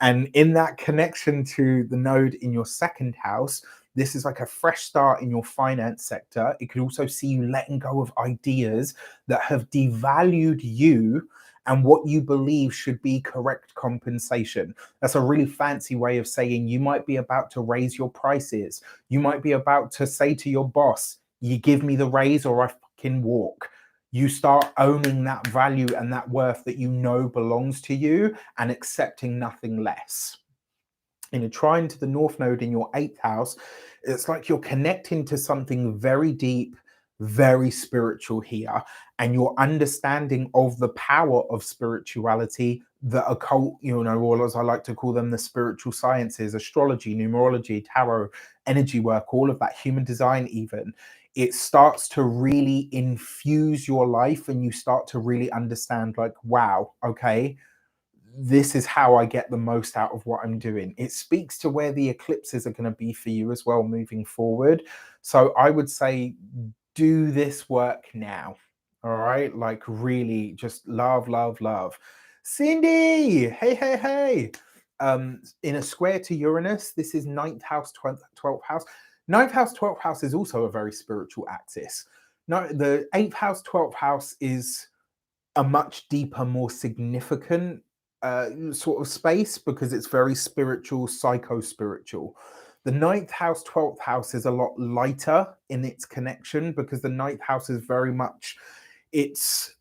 And in that connection to the node in your 2nd house, this is like a fresh start in your finance sector. It could also see you letting go of ideas that have devalued you and what you believe should be correct compensation. That's a really fancy way of saying you might be about to raise your prices. You might be about to say to your boss, you give me the raise or I fucking walk. You start owning that value and that worth that you know belongs to you and accepting nothing less. In a trine to the North Node in your 8th house, it's like you're connecting to something very deep, very spiritual here, and your understanding of the power of spirituality, the occult, you know, or as I like to call them, the spiritual sciences, astrology, numerology, tarot, energy work, all of that, human design even. It starts to really infuse your life, and you start to really understand, like, wow, okay, this is how I get the most out of what I'm doing. It speaks to where the eclipses are going to be for you as well moving forward. So I would say do this work now. All right. Like really just love, love, love. Cindy, hey, hey, hey. In a square to Uranus, this is 9th house, 12th house. 9th house, 12th house is also a very spiritual axis. No, the 8th house, 12th house is a much deeper, more significant sort of space, because it's very spiritual, psycho-spiritual. The 9th house, 12th house is a lot lighter in its connection, because the 9th house is very much, it's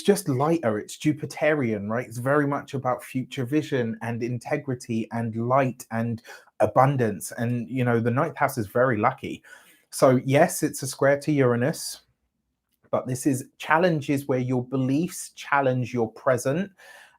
just lighter, it's Jupiterian, right? It's very much about future vision and integrity and light and abundance. And, you know, the 9th house is very lucky. So yes, it's a square to Uranus. but this is challenges where your beliefs challenge your present,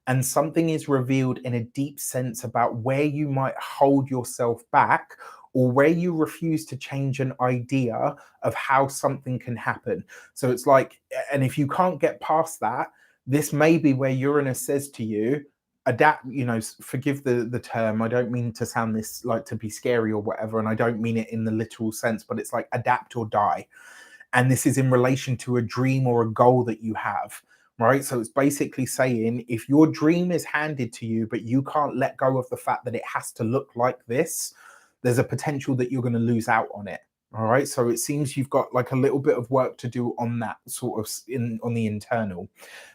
and something is revealed in a deep sense about where you might hold yourself back, or where you refuse to change an idea of how something can happen. So it's like, and if you can't get past that, this may be where Uranus says to you, adapt, you know, forgive the term, I don't mean to sound this like to be scary or whatever, and I don't mean it in the literal sense, but it's like adapt or die. And this is in relation to a dream or a goal that you have, right? So it's basically saying, if your dream is handed to you but you can't let go of the fact that it has to look like this, there's a potential that you're going to lose out on it. All right, so it seems you've got like a little bit of work to do on that sort of on the internal.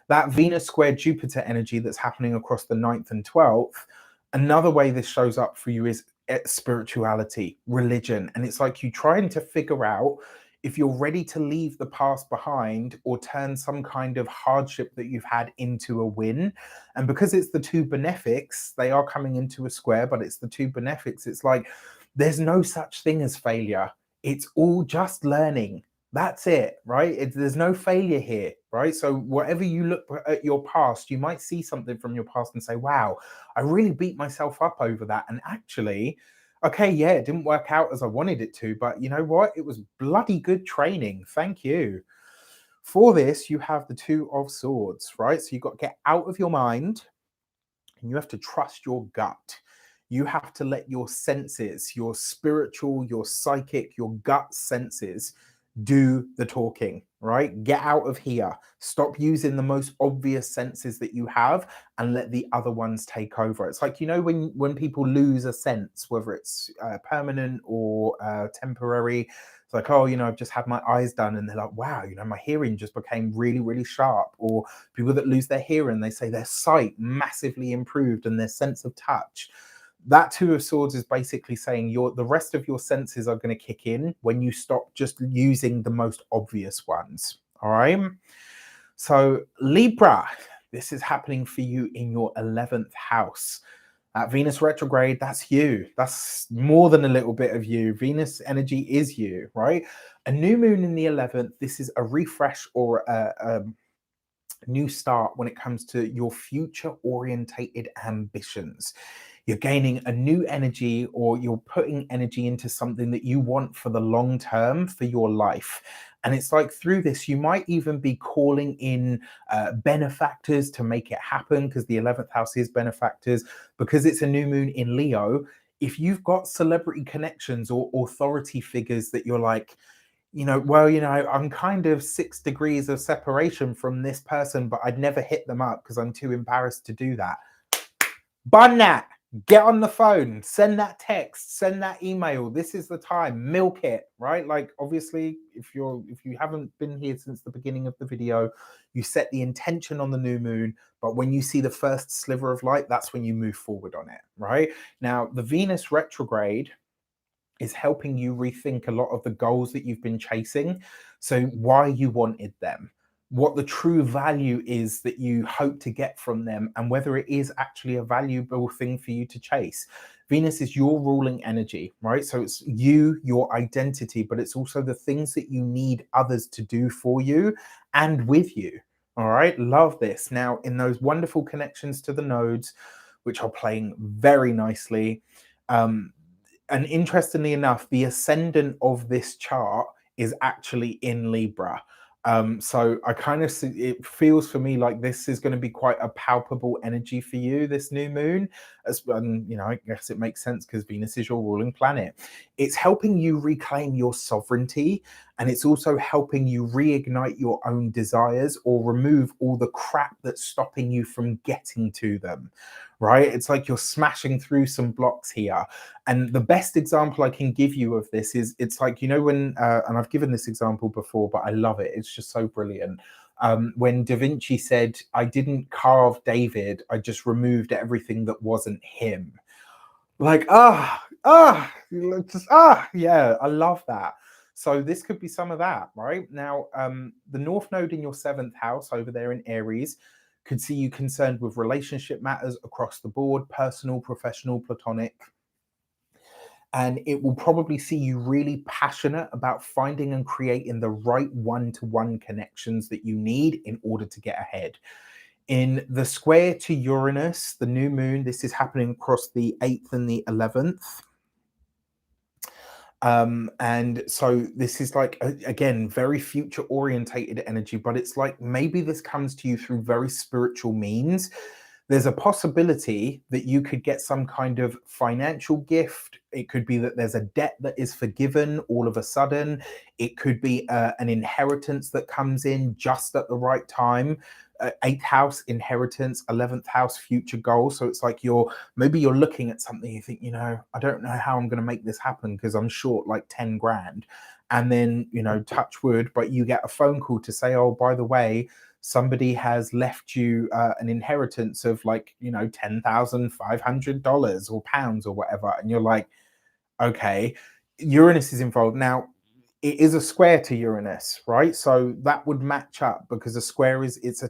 That Venus square Jupiter energy that's happening across the 9th and 12th, another way this shows up for you is spirituality, religion. And it's like you trying to figure out if you're ready to leave the past behind or turn some kind of hardship that you've had into a win. And because it's the two benefics, they are coming into a square, but it's the two benefics. It's like there's no such thing as failure. It's all just learning. That's it, right? There's no failure here, right? So whatever you look at your past, you might see something from your past and say, wow, I really beat myself up over that. And actually, okay, yeah, it didn't work out as I wanted it to, but you know what? It was bloody good training. Thank you. For this, you have the Two of Swords, right? So you've got to get out of your mind and you have to trust your gut. You have to let your senses, your spiritual, your psychic, your gut senses do the talking, right? Get out of here. Stop using the most obvious senses that you have and let the other ones take over. It's like, you know, when people lose a sense, whether it's permanent or temporary, it's like, oh, you know, I've just had my eyes done, and they're like, wow, you know, my hearing just became really, really sharp. Or people that lose their hearing, they say their sight massively improved and their sense of touch. That Two of Swords is basically saying the rest of your senses are going to kick in when you stop just using the most obvious ones. All right. So Libra, this is happening for you in your 11th house. Venus retrograde, that's you. That's more than a little bit of you. Venus energy is you, right? A new moon in the 11th. This is a refresh or a new start when it comes to your future orientated ambitions. You're gaining a new energy, or you're putting energy into something that you want for the long term for your life. And it's like through this, you might even be calling in benefactors to make it happen, because the 11th house is benefactors, because it's a new moon in Leo. If you've got celebrity connections or authority figures that you're like, you know, well, you know, I'm kind of 6 degrees of separation from this person, but I'd never hit them up because I'm too embarrassed to do that. Bun that. Get on the phone, send that text, send that email. This is the time. Milk it, right? Like, obviously, if you haven't been here since the beginning of the video, you set the intention on the new moon, but when you see the first sliver of light, that's when you move forward on it, right? Now, the Venus retrograde is helping you rethink a lot of the goals that you've been chasing. So why you wanted them, what the true value is that you hope to get from them, and whether it is actually a valuable thing for you to chase. Venus is your ruling energy, right? So it's you, your identity, but it's also the things that you need others to do for you and with you. All right, love this. Now, in those wonderful connections to the nodes, which are playing very nicely, and interestingly enough, the ascendant of this chart is actually in Libra. So I kind of see, it feels for me like this is going to be quite a palpable energy for you, this new moon. And, you know, I guess it makes sense because Venus is your ruling planet. It's helping you reclaim your sovereignty, and it's also helping you reignite your own desires or remove all the crap that's stopping you from getting to them, right? It's like you're smashing through some blocks here. And the best example I can give you of this is, it's like, you know, when, and I've given this example before, but I love it. It's just so brilliant. When Da Vinci said, I didn't carve David, I just removed everything that wasn't him. Like, yeah, I love that. So this could be some of that, right? Now, the North Node in your 7th house over there in Aries could see you concerned with relationship matters across the board, personal, professional, platonic. And it will probably see you really passionate about finding and creating the right one-to-one connections that you need in order to get ahead. In the square to Uranus, the new moon, this is happening across the 8th and the 11th. And so this is like, again, very future orientated energy, but it's like maybe this comes to you through very spiritual means. There's a possibility that you could get some kind of financial gift. It could be that there's a debt that is forgiven all of a sudden. It could be an inheritance that comes in just at the right time. 8th house inheritance, 11th house future goals. So it's like maybe you're looking at something, you think, I don't know how I'm going to make this happen because I'm short like 10 grand. And then, touch wood, but you get a phone call to say, oh, by the way, somebody has left you an inheritance of like, $10,500 or pounds or whatever. And you're like, okay, Uranus is involved. Now, it is a square to Uranus, right? So that would match up because a square it's a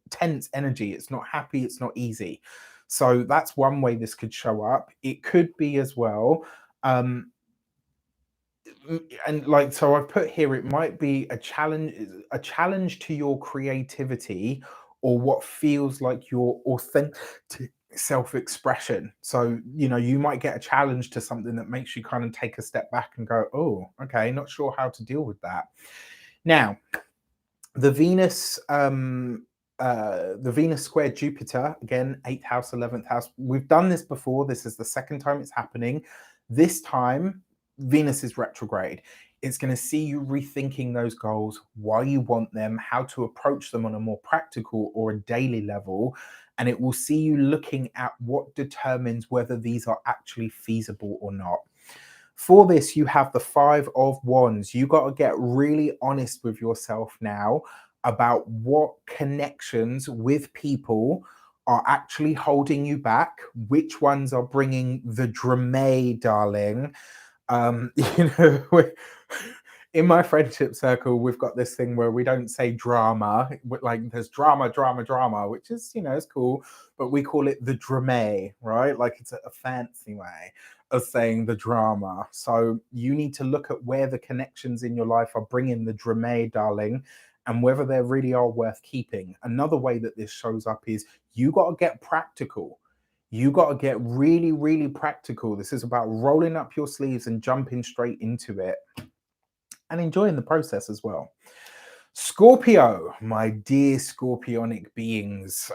tense energy. It's not happy, it's not easy. So that's one way this could show up. It could be as well. And like, so I've put here, it might be a challenge to your creativity or what feels like your authentic self-expression. So you might get a challenge to something that makes you kind of take a step back and go, oh, okay, not sure how to deal with that. Now, the Venus square Jupiter, again, 8th house, 11th house. We've done this before. This is the second time it's happening. This time Venus is retrograde. It's going to see you rethinking those goals, why you want them, how to approach them on a more practical or a daily level. And it will see you looking at what determines whether these are actually feasible or not. For this, you have the 5 of Wands. You got to get really honest with yourself now about what connections with people are actually holding you back, which ones are bringing the drama, darling. In my friendship circle, we've got this thing where we don't say drama, like there's drama, which is, it's cool, but we call it the drama, right? Like it's a fancy way of saying the drama. So you need to look at where the connections in your life are bringing the drama, darling, and whether they really are worth keeping. Another way that this shows up is you got to get practical. You got to get really, really practical. This is about rolling up your sleeves and jumping straight into it and enjoying the process as well. Scorpio, my dear scorpionic beings.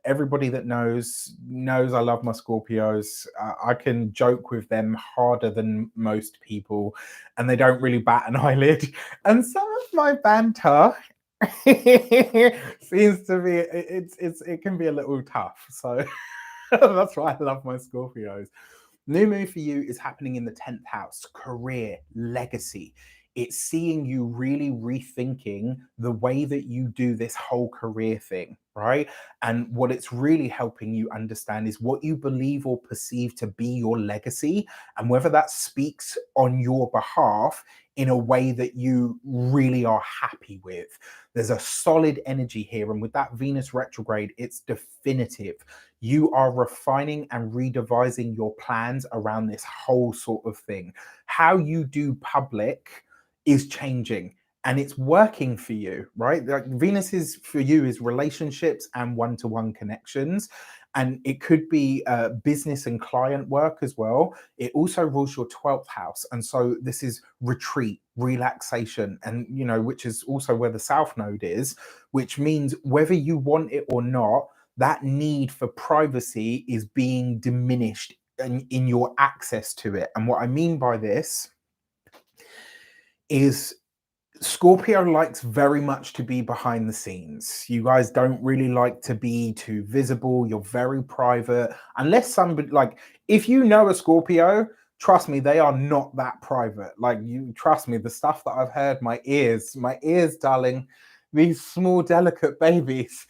Everybody that knows I love my Scorpios. I can joke with them harder than most people, and they don't really bat an eyelid. And some of my banter seems to be it can be a little tough. So that's why I love my Scorpios. New moon for you is happening in the 10th house, career, legacy. It's seeing you really rethinking the way that you do this whole career thing, right? And what it's really helping you understand is what you believe or perceive to be your legacy, and whether that speaks on your behalf in a way that you really are happy with. There's a solid energy here. And with that Venus retrograde, it's definitive. You are refining and redevising your plans around this whole sort of thing. How you do public is changing and it's working for you, right? Like Venus is for you is relationships and one-to-one connections. And it could be business and client work as well. It also rules your 12th house. And so this is retreat, relaxation, and, which is also where the South Node is, which means whether you want it or not, that need for privacy is being diminished in your access to it. And what I mean by this is Scorpio likes very much to be behind the scenes. You guys don't really like to be too visible. You're very private. Unless somebody, like, if you know a Scorpio, trust me, they are not that private. Like, you trust me, the stuff that I've heard, my ears, darling, these small, delicate babies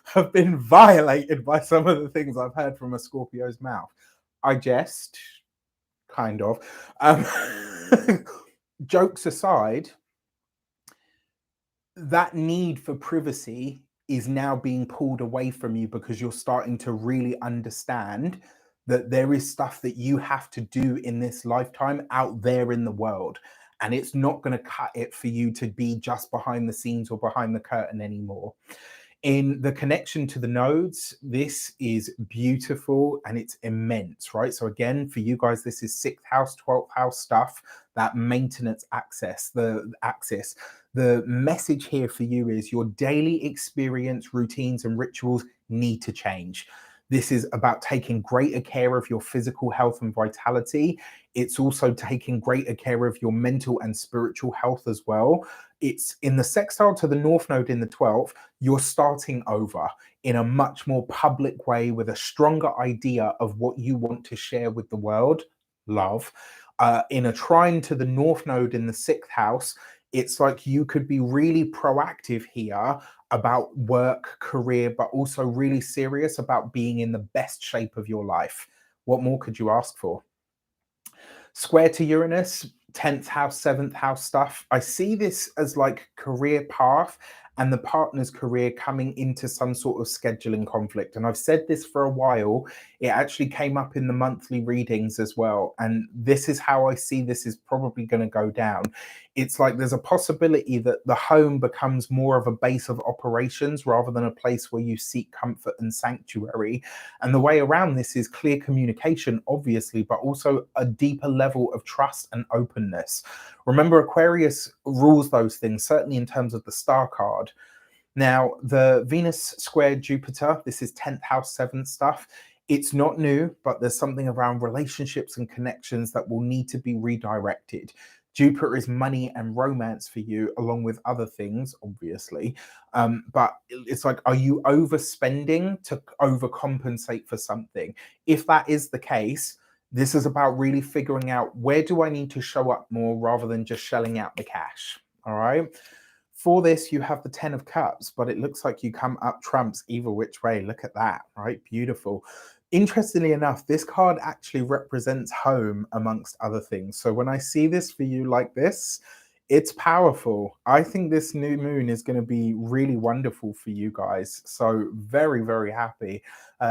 have been violated by some of the things I've heard from a Scorpio's mouth. I jest, kind of. Jokes aside, that need for privacy is now being pulled away from you because you're starting to really understand that there is stuff that you have to do in this lifetime out there in the world. And it's not going to cut it for you to be just behind the scenes or behind the curtain anymore. In the connection to the nodes, this is beautiful and it's immense, right? So again, for you guys, this is 6th house, 12th house stuff, that maintenance access, the axis. The message here for you is your daily experience, routines, and rituals need to change. This is about taking greater care of your physical health and vitality. It's also taking greater care of your mental and spiritual health as well. It's in the sextile to the North Node in the 12th, you're starting over in a much more public way with a stronger idea of what you want to share with the world, love. In a trine to the North Node in the 6th house, it's like you could be really proactive here about work, career, but also really serious about being in the best shape of your life. What more could you ask for? Square to Uranus, 10th house, 7th house stuff. I see this as like career path and the partner's career coming into some sort of scheduling conflict. And I've said this for a while. It actually came up in the monthly readings as well. And this is how I see this is probably going to go down. It's like there's a possibility that the home becomes more of a base of operations rather than a place where you seek comfort and sanctuary. And the way around this is clear communication, obviously, but also a deeper level of trust and openness. Remember, Aquarius rules those things, certainly in terms of the star card. Now, the Venus squared Jupiter, this is 10th house, 7th stuff. It's not new, but there's something around relationships and connections that will need to be redirected. Jupiter is money and romance for you, along with other things, obviously. But it's like, are you overspending to overcompensate for something? If that is the case, this is about really figuring out where do I need to show up more rather than just shelling out the cash. All right. For this, you have the 10 of Cups, but it looks like you come up trumps either which way. Look at that, right? Beautiful. Interestingly enough, this card actually represents home amongst other things. So when I see this for you like this, it's powerful. I think this new moon is going to be really wonderful for you guys. So very, very happy.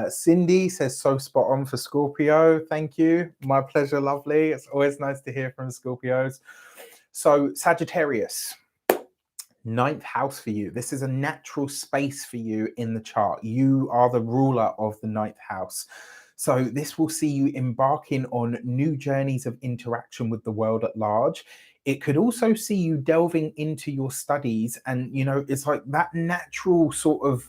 Cindy says, so spot on for Scorpio. Thank you. My pleasure, lovely. It's always nice to hear from Scorpios. So Sagittarius. 9th house for you. This is a natural space for you in the chart. You are the ruler of the 9th house. So this will see you embarking on new journeys of interaction with the world at large. It could also see you delving into your studies, and you know, it's like that natural sort of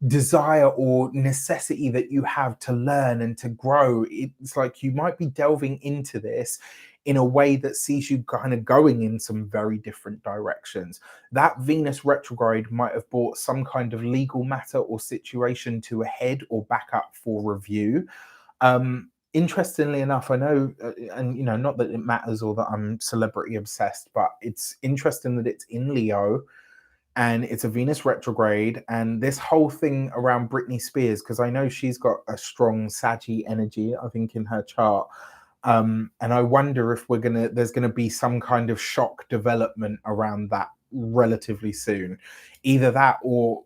desire or necessity that you have to learn and to grow. It's like you might be delving into this in a way that sees you kind of going in some very different directions. That Venus retrograde might have brought some kind of legal matter or situation to a head or back up for review. Interestingly enough, I know, and you know, not that it matters or that I'm celebrity obsessed, but it's interesting that it's in Leo and it's a Venus retrograde, and this whole thing around Britney Spears, because I know she's got a strong Saggy energy, I think, in her chart. And I wonder if there's gonna be some kind of shock development around that relatively soon. Either that or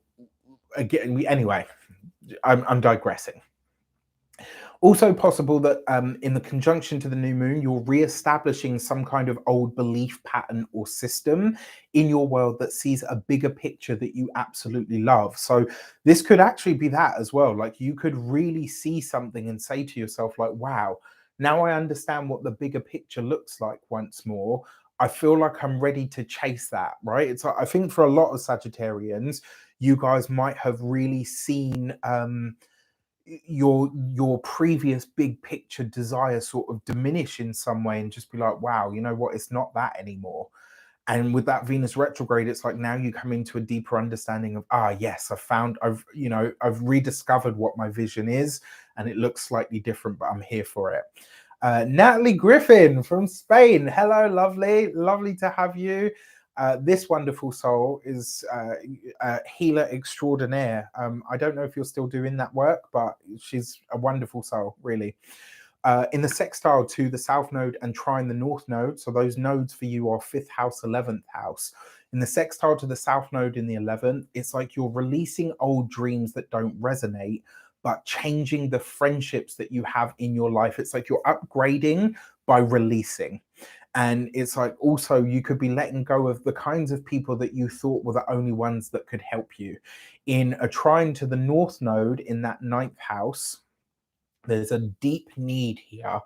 again, anyway, I'm digressing. Also possible that in the conjunction to the new moon, you're re-establishing some kind of old belief pattern or system in your world that sees a bigger picture that you absolutely love. So this could actually be that as well. Like you could really see something and say to yourself like, wow, now I understand what the bigger picture looks like once more. I feel like I'm ready to chase that, right? It's like, I think for a lot of Sagittarians, you guys might have really seen your previous big picture desire sort of diminish in some way and just be like, wow, you know what, it's not that anymore. And with that Venus retrograde, it's like now you come into a deeper understanding of, yes, I've rediscovered what my vision is, and it looks slightly different, but I'm here for it. Natalie Griffin from Spain. Hello, lovely to have you. This wonderful soul is a healer extraordinaire. I don't know if you're still doing that work, but she's a wonderful soul, really. In the sextile to the South Node and trine the North Node, so those nodes for you are 5th house, 11th house. In the sextile to the South Node in the 11th, it's like you're releasing old dreams that don't resonate, but changing the friendships that you have in your life. It's like you're upgrading by releasing. And it's like also you could be letting go of the kinds of people that you thought were the only ones that could help you. In a trine to the North Node in that ninth house, there's a deep need here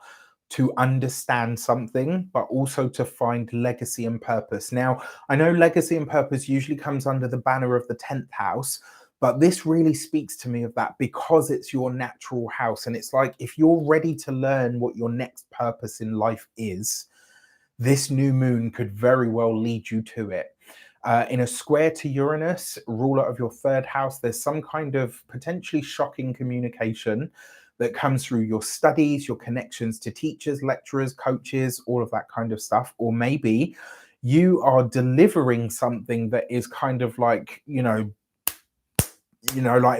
to understand something, but also to find legacy and purpose. Now, I know legacy and purpose usually comes under the banner of the 10th house, but this really speaks to me of that because it's your natural house. And it's like if you're ready to learn what your next purpose in life is, this new moon could very well lead you to it. In a square to Uranus, ruler of your third house, there's some kind of potentially shocking communication that comes through your studies, your connections to teachers, lecturers, coaches, all of that kind of stuff. Or maybe you are delivering something that is kind of like, like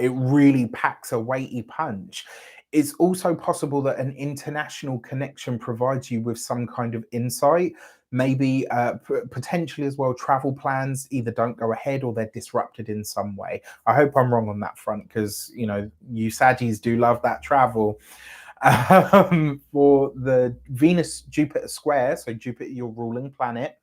it really packs a weighty punch. It's also possible that an international connection provides you with some kind of insight. Maybe potentially as well, travel plans either don't go ahead or they're disrupted in some way. I hope I'm wrong on that front because, you Saggies do love that travel. For the Venus-Jupiter square, so Jupiter, your ruling planet,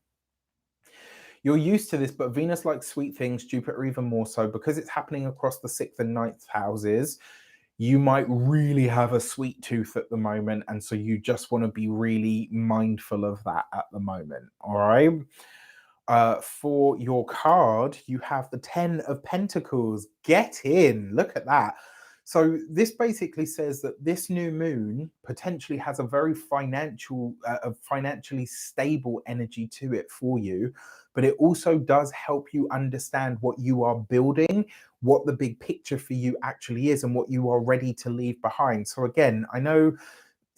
you're used to this, but Venus likes sweet things, Jupiter even more so, because it's happening across the 6th and 9th houses. You might really have a sweet tooth at the moment. And so you just want to be really mindful of that at the moment. All right. For your card, you have the 10 of Pentacles. Get in. Look at that. So this basically says that this new moon potentially has a very financially stable energy to it for you, but it also does help you understand what you are building, what the big picture for you actually is, and what you are ready to leave behind. So again, I know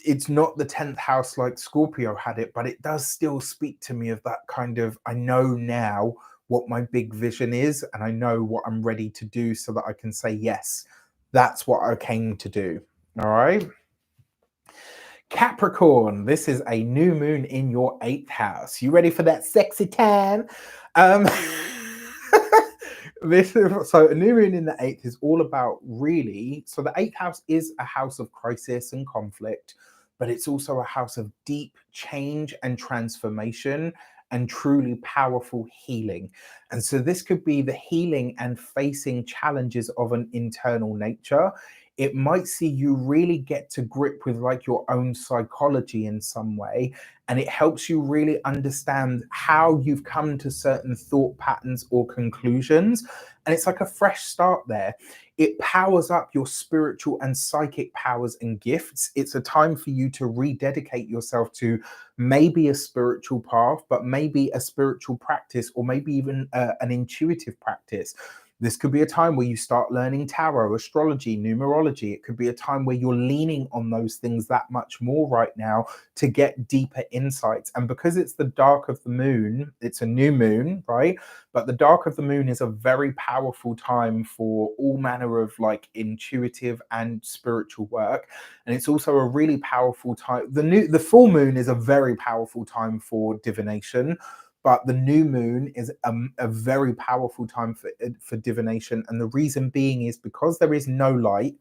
it's not the 10th house like Scorpio had it, but it does still speak to me of that kind of, I know now what my big vision is, and I know what I'm ready to do so that I can say, yes, that's what I came to do. All right. Capricorn, this is a new moon in your 8th house. You ready for that sexy time? So a new moon in the 8th is all about really, so the 8th house is a house of crisis and conflict, but it's also a house of deep change and transformation and truly powerful healing. And so this could be the healing and facing challenges of an internal nature. It might see you really get to grip with like your own psychology in some way. And it helps you really understand how you've come to certain thought patterns or conclusions. And it's like a fresh start there. It powers up your spiritual and psychic powers and gifts. It's a time for you to rededicate yourself to maybe a spiritual path, but maybe a spiritual practice, or maybe even an intuitive practice. This could be a time where you start learning tarot, astrology, numerology. It could be a time where you're leaning on those things that much more right now to get deeper insights. And because it's the dark of the moon, it's a new moon, right? But the dark of the moon is a very powerful time for all manner of like intuitive and spiritual work. And it's also a really powerful time. The full moon is a very powerful time for divination. But the new moon is a very powerful time for divination. And the reason being is because there is no light,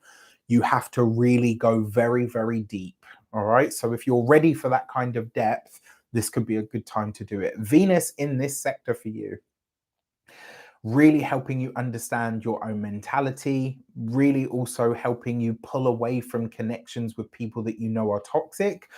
you have to really go very, very deep. All right. So if you're ready for that kind of depth, this could be a good time to do it. Venus in this sector for you, really helping you understand your own mentality, really also helping you pull away from connections with people that you know are toxic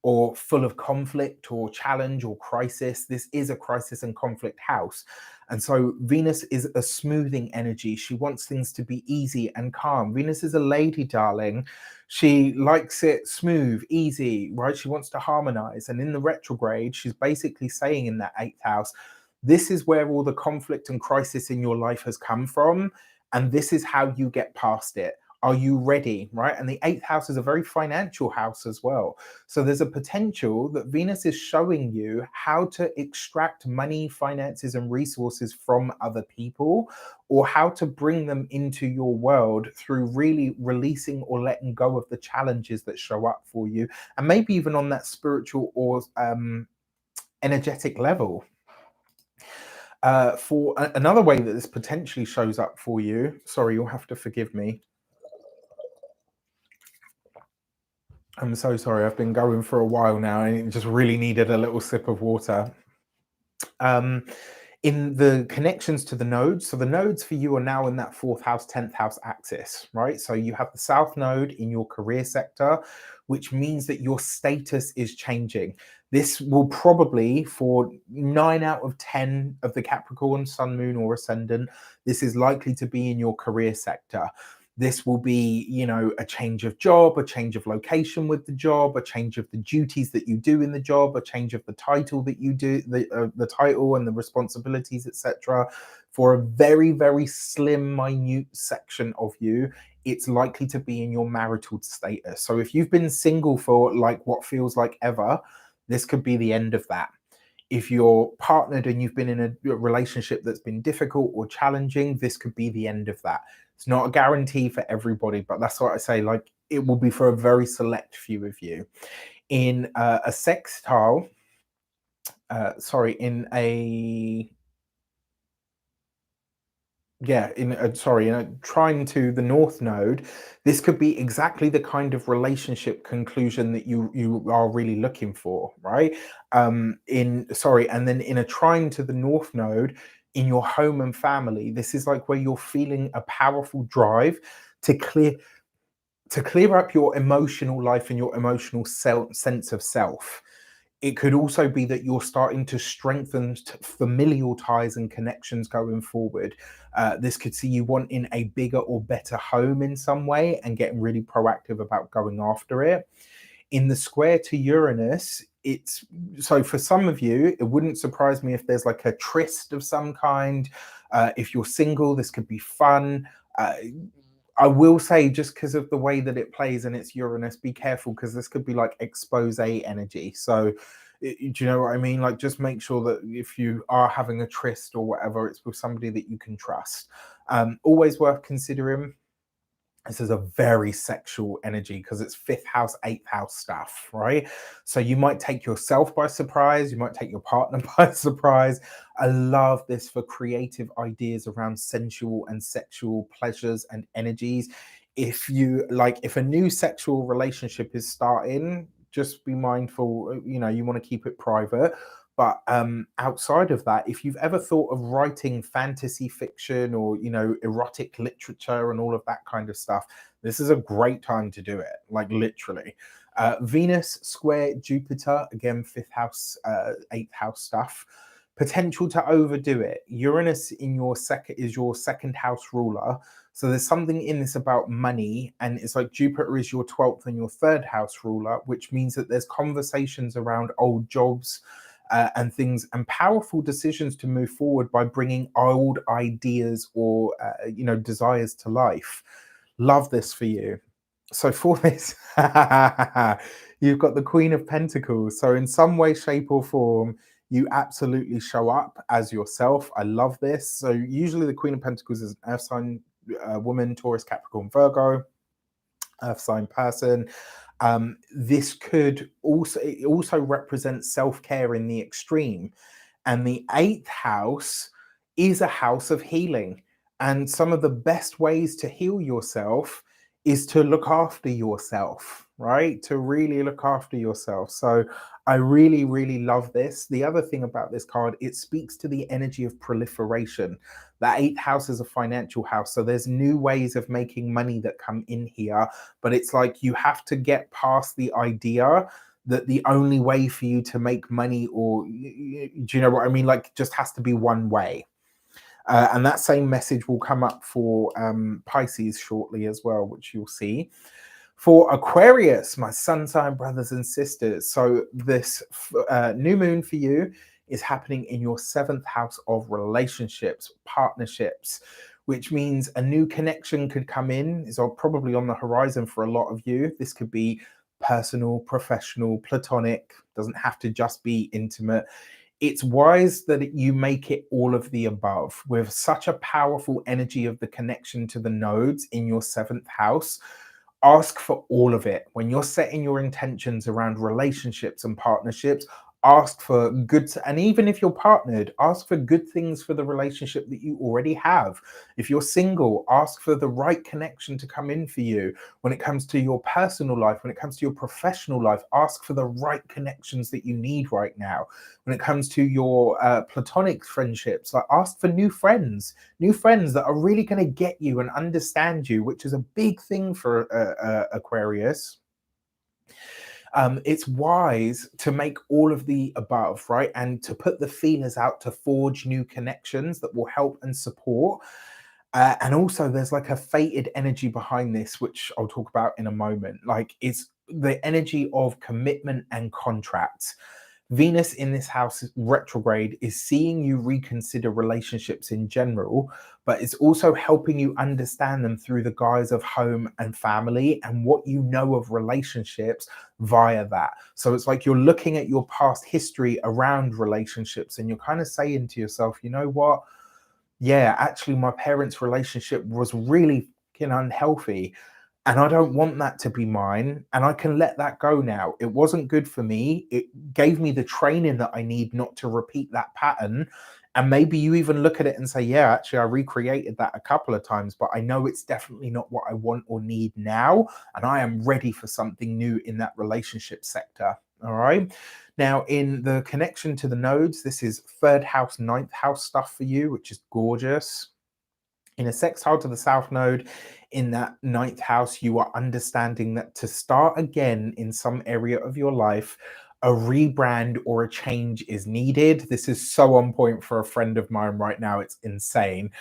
or full of conflict or challenge or crisis. This is a crisis and conflict house. And so Venus is a smoothing energy. She wants things to be easy and calm. Venus is a lady, darling. She likes it smooth, easy, right? She wants to harmonize. And in the retrograde, she's basically saying in that 8th house, this is where all the conflict and crisis in your life has come from. And this is how you get past it. Are you ready? Right. And the 8th house is a very financial house as well. So there's a potential that Venus is showing you how to extract money, finances, and resources from other people, or how to bring them into your world through really releasing or letting go of the challenges that show up for you. And maybe even on that spiritual or energetic level. Another way that this potentially shows up for you, sorry, you'll have to forgive me. I'm so sorry. I've been going for a while now and it just really needed a little sip of water. Um, in the connections to the nodes, so the nodes for you are now in that fourth house, 10th house axis, right? So you have the south node in your career sector, which means that your status is changing. This will probably, for 9 out of 10 of the Capricorn, sun, moon, or ascendant, this is likely to be in your career sector. This will be, you know, a change of job, a change of location with the job, a change of the duties that you do in the job, a change of the title that you do, the title and the responsibilities, etc. For a very, very slim, minute section of you, it's likely to be in your marital status. So if you've been single for like what feels like ever, this could be the end of that. If you're partnered and you've been in a relationship that's been difficult or challenging, this could be the end of that. It's not a guarantee for everybody, but that's what I say. Like, it will be for a very select few of you. In a sextile, in a in a trine to the north node, this could be exactly the kind of relationship conclusion that you are really looking for, right? And then in a trine to the north node in your home and family, this is like where you're feeling a powerful drive to clear up your emotional life and your emotional sense of self. It could also be that you're starting to strengthen familial ties and connections going forward. This could see you wanting a bigger or better home in some way and getting really proactive about going after it. In the square to Uranus, it's so for some of you, it wouldn't surprise me if there's like a tryst of some kind. If you're single, this could be fun. Uh, I will say, just because of the way that it plays and it's Uranus, be careful because this could be like expose energy. So, do you know what I mean? Like, just make sure that if you are having a tryst or whatever, it's with somebody that you can trust. Always worth considering. This is a very sexual energy because it's fifth house, eighth house stuff, right? So you might take yourself by surprise, you might take your partner by surprise. I love this for creative ideas around sensual and sexual pleasures and energies. If a new sexual relationship is starting, just be mindful, you want to keep it private. But outside of that, if you've ever thought of writing fantasy fiction or erotic literature and all of that kind of stuff, this is a great time to do it. Like, literally. Venus square Jupiter, again, fifth house, eighth house stuff. Potential to overdo it. Uranus in your second is your second house ruler. So there's something in this about money, and it's like Jupiter is your 12th and your third house ruler, which means that there's conversations around old jobs, and things, and powerful decisions to move forward by bringing old ideas or desires to life. Love this for you. So for this, you've got the Queen of Pentacles. So in some way, shape, or form, you absolutely show up as yourself. I love this. So usually the Queen of Pentacles is an earth sign woman, Taurus, Capricorn, Virgo, earth sign person. This could also represent self-care in the extreme. And the eighth house is a house of healing. And some of the best ways to heal yourself is to look after yourself, right? To really look after yourself. So I really, really love this. The other thing about this card, it speaks to the energy of proliferation. That eighth house is a financial house. So there's new ways of making money that come in here. But it's like you have to get past the idea that the only way for you to make money, or do you know what I mean? Like, just has to be one way. And that same message will come up for Pisces shortly as well, which you'll see. For Aquarius, my sun sign brothers and sisters. So this new moon for you is happening in your seventh house of relationships, partnerships, which means a new connection could come in, is probably on the horizon for a lot of you. This could be personal, professional, platonic, doesn't have to just be intimate. It's wise that you make it all of the above. With such a powerful energy of the connection to the nodes in your seventh house, ask for all of it. When you're setting your intentions around relationships and partnerships, Ask for good, and even if you're partnered, ask for good things for the relationship that you already have. If you're single, ask for the right connection to come in for you. When it comes to your personal life, when it comes to your professional life, ask for the right connections that you need right now. When it comes to your platonic friendships, like ask for new friends that are really going to get you and understand you, which is a big thing for Aquarius. It's wise to make all of the above, right? And to put the feelers out to forge new connections that will help and support. And also, there's like a fated energy behind this, which I'll talk about in a moment. Like, it's the energy of commitment and contracts. Venus in this house retrograde is seeing you reconsider relationships in general, but it's also helping you understand them through the guise of home and family and what you know of relationships via that. So it's like you're looking at your past history around relationships and you're kind of saying to yourself, you know what? Yeah, actually, my parents' relationship was really fucking unhealthy. And I don't want that to be mine. And I can let that go now. It wasn't good for me. It gave me the training that I need not to repeat that pattern. And maybe you even look at it and say, yeah, actually, I recreated that a couple of times, but I know it's definitely not what I want or need now. And I am ready for something new in that relationship sector. All right. Now, in the connection to the nodes, this is third house, ninth house stuff for you, which is gorgeous. In a sextile to the south node in that ninth house, you are understanding that to start again in some area of your life, a rebrand or a change is needed. This is so on point for a friend of mine right now. It's insane.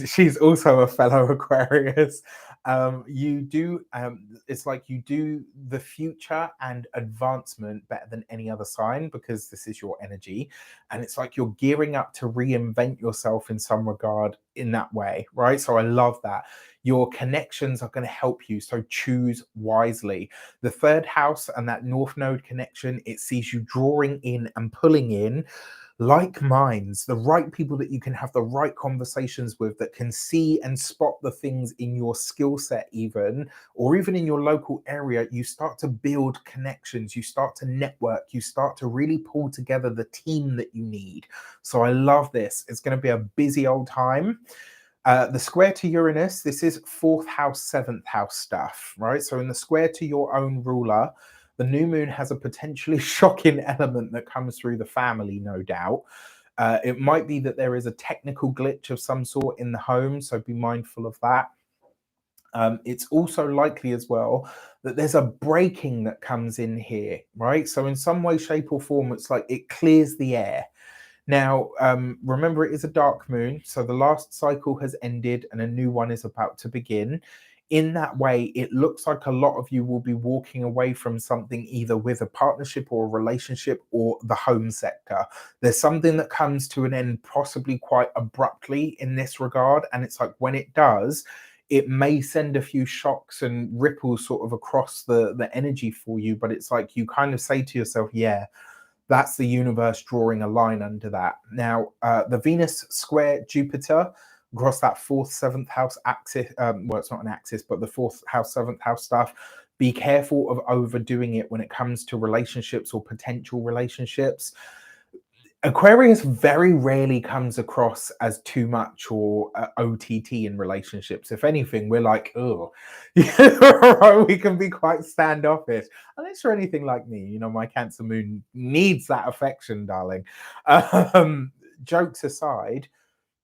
She's also a fellow Aquarius. It's like you do the future and advancement better than any other sign because this is your energy. And it's like you're gearing up to reinvent yourself in some regard in that way, right? So I love that. Your connections are going to help you, so choose wisely. The third house and that north node connection, it sees you drawing in and pulling in like minds, the right people that you can have the right conversations with, that can see and spot the things in your skill set, even, or even in your local area. You start to build connections, you start to network, you start to really pull together the team that you need. So I love this. It's going to be a busy old time. The square to Uranus, this is fourth house, seventh house stuff, right? So in the square to your own ruler, the new moon has a potentially shocking element that comes through the family, no doubt. It might be that there is a technical glitch of some sort in the home, so be mindful of that. It's also likely as well that there's a breaking that comes in here, right? So in some way, shape, or form, it's like it clears the air. Now, remember, it is a dark moon, so the last cycle has ended and a new one is about to begin. In that way, it looks like a lot of you will be walking away from something either with a partnership or a relationship or the home sector. There's something that comes to an end possibly quite abruptly in this regard, and it's like when it does, it may send a few shocks and ripples sort of across the energy for you, but it's like you kind of say to yourself, yeah, that's the universe drawing a line under that. Now, the Venus square Jupiter across that fourth, seventh house axis. Well, it's not an axis, but the fourth house, seventh house stuff. Be careful of overdoing it when it comes to relationships or potential relationships. Aquarius very rarely comes across as too much or OTT in relationships. If anything, we're like, oh, we can be quite standoffish. Unless you're anything like me, you know, my Cancer moon needs that affection, darling. Jokes aside,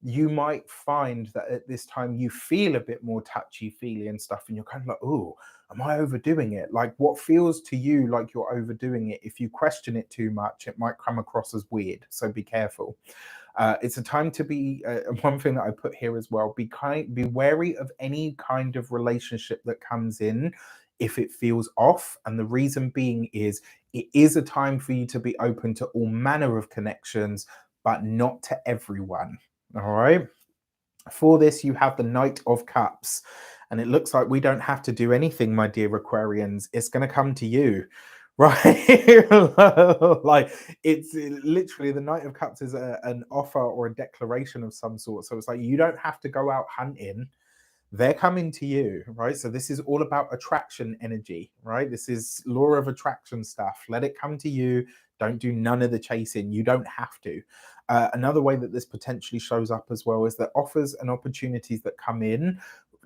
you might find that at this time you feel a bit more touchy-feely and stuff, and you're kind of like, oh, am I overdoing it? Like, what feels to you like you're overdoing it, if you question it too much, it might come across as weird. So be careful. It's a time to be one thing that I put here as well, be wary of any kind of relationship that comes in if it feels off. And the reason being is it is a time for you to be open to all manner of connections, but not to everyone. All right. For this, you have the Knight of Cups. And it looks like we don't have to do anything, my dear Aquarians. It's going to come to you, right? Like, it's literally the Knight of Cups is an offer or a declaration of some sort. So it's like you don't have to go out hunting. They're coming to you, right? So this is all about attraction energy, right? This is law of attraction stuff. Let it come to you. Don't do none of the chasing. You don't have to. Another way that this potentially shows up as well is that offers and opportunities that come in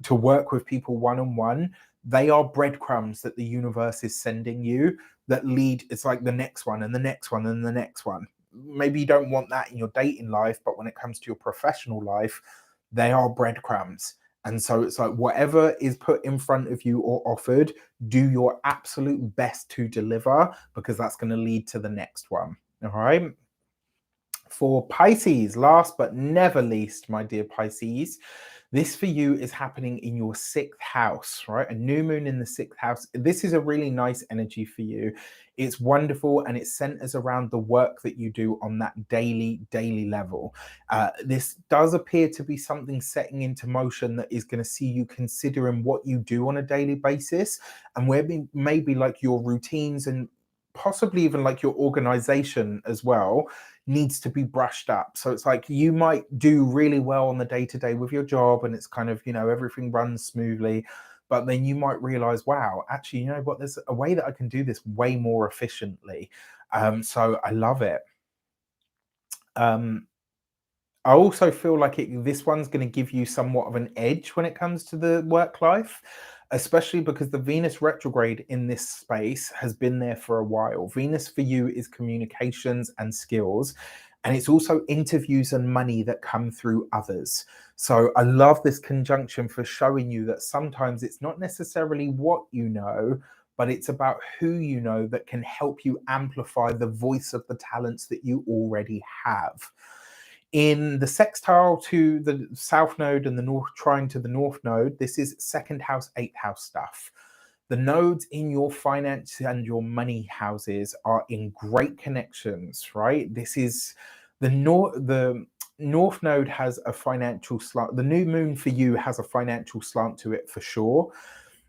to work with people one-on-one, they are breadcrumbs that the universe is sending you that lead. It's like the next one and the next one and the next one. Maybe you don't want that in your dating life, but when it comes to your professional life, they are breadcrumbs. And so it's like whatever is put in front of you or offered, do your absolute best to deliver, because that's going to lead to the next one. All right. For Pisces, last but never least, my dear Pisces, this for you is happening in your 6th house, right? A new moon in the 6th house. This is a really nice energy for you. It's wonderful, and it centers around the work that you do on that daily level. This does appear to be something setting into motion that is going to see you considering what you do on a daily basis, and where maybe like your routines and possibly even like your organization as well needs to be brushed up. So it's like you might do really well on the day-to-day with your job, and it's kind of, you know, everything runs smoothly, but then you might realize, wow, actually, you know what, there's a way that I can do this way more efficiently. So I love it. I also feel like this one's going to give you somewhat of an edge when it comes to the work life, especially because the Venus retrograde in this space has been there for a while. Venus for you is communications and skills, and it's also interviews and money that come through others. So I love this conjunction for showing you that sometimes it's not necessarily what you know, but it's about who you know that can help you amplify the voice of the talents that you already have. In the sextile to the south node and the north trine to the north node, this is 2nd house, 8th house stuff. The nodes in your finance and your money houses are in great connections, right? This is the north node has a financial slant. The new moon for you has a financial slant to it for sure.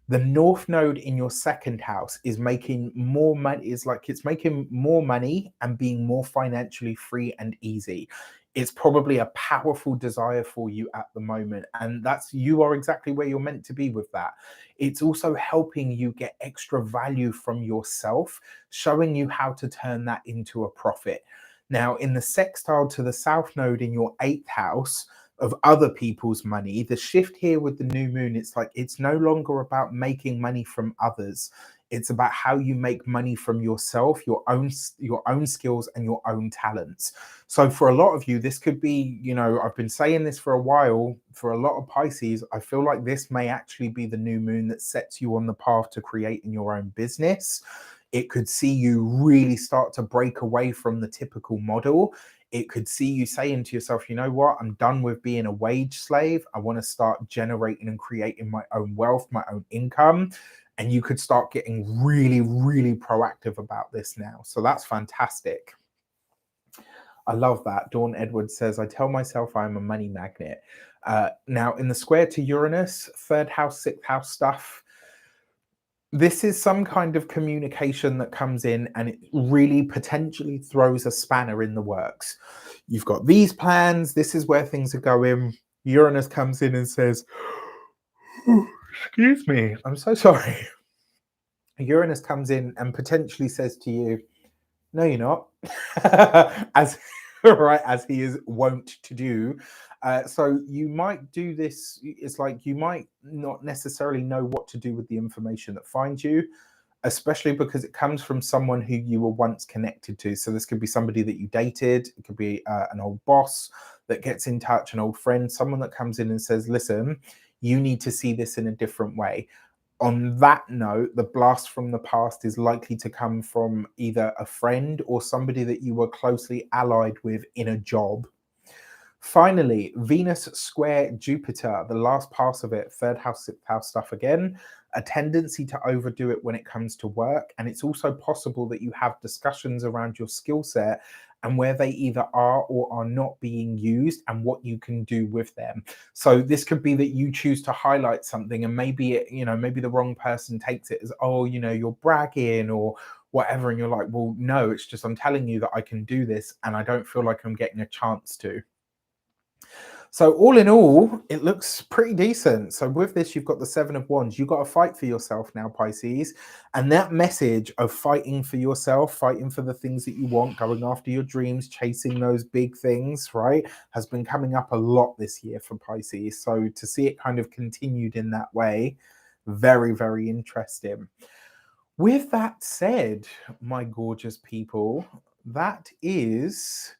The north node in your 2nd house is making more money, is like it's making more money and being more financially free and easy. It's probably a powerful desire for you at the moment, and you are exactly where you're meant to be with that. It's also helping you get extra value from yourself, showing you how to turn that into a profit. Now, in the sextile to the south node in your 8th house of other people's money, the shift here with the new moon, it's like it's no longer about making money from others. It's about how you make money from yourself, your own skills and your own talents. So for a lot of you, this could be, you know, I've been saying this for a while, for a lot of Pisces, I feel like this may actually be the new moon that sets you on the path to creating your own business. It could see you really start to break away from the typical model. It could see you saying to yourself, you know what, I'm done with being a wage slave. I want to start generating and creating my own wealth, my own income. And you could start getting really proactive about this now. So that's fantastic. I love that. Dawn Edwards says, I tell myself I'm a money magnet. Now, in the square to Uranus, 3rd house, 6th house stuff, this is some kind of communication that comes in and it really potentially throws a spanner in the works. You've got these plans. This is where things are going. Uranus comes in and says, excuse me, I'm so sorry. Uranus comes in and potentially says to you, no, you're not, as right as he is wont to do. So you might do this. It's like you might not necessarily know what to do with the information that finds you, especially because it comes from someone who you were once connected to. So this could be somebody that you dated. It could be an old boss that gets in touch, an old friend, someone that comes in and says, listen, you need to see this in a different way. On that note, the blast from the past is likely to come from either a friend or somebody that you were closely allied with in a job. Finally, Venus square Jupiter, the last pass of it, 3rd house, 6th house stuff again, a tendency to overdo it when it comes to work. And it's also possible that you have discussions around your skill set and where they either are or are not being used and what you can do with them. So this could be that you choose to highlight something and maybe it, you know, maybe the wrong person takes it as, oh, you know, you're bragging or whatever. And you're like, well, no, it's just I'm telling you that I can do this and I don't feel like I'm getting a chance to. So all in all, it looks pretty decent. So with this, you've got the Seven of Wands. You've got to fight for yourself now, Pisces. And that message of fighting for yourself, fighting for the things that you want, going after your dreams, chasing those big things, right, has been coming up a lot this year for Pisces. So to see it kind of continued in that way, very, very interesting. With that said, my gorgeous people, that is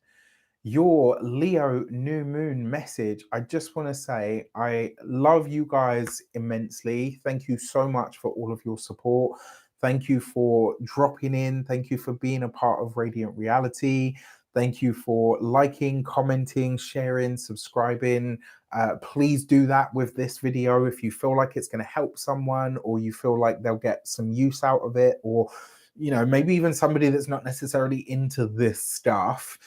your Leo new moon message. I just want to say I love you guys immensely. Thank you so much for all of your support. Thank you for dropping in. Thank you for being a part of Radiant Reality. Thank you for liking, commenting, sharing, subscribing. Please do that with this video if you feel like it's going to help someone, or you feel like they'll get some use out of it, or maybe even somebody that's not necessarily into this stuff,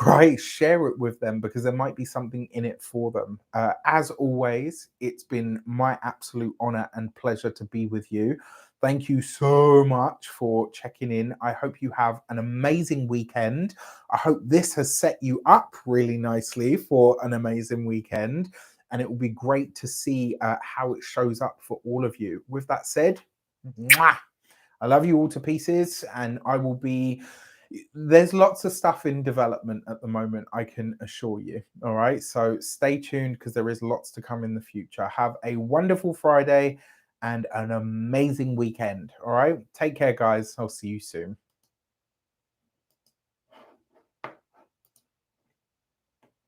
right? Share it with them because there might be something in it for them. As always, it's been my absolute honor and pleasure to be with you. Thank you so much for checking in. I hope you have an amazing weekend. I hope this has set you up really nicely for an amazing weekend. And it will be great to see how it shows up for all of you. With that said, mwah, I love you all to pieces, and I will be... There's lots of stuff in development at the moment, I can assure you. All right, so stay tuned because there is lots to come in the future. Have a wonderful Friday and an amazing weekend. All right, take care, guys. I'll see you soon.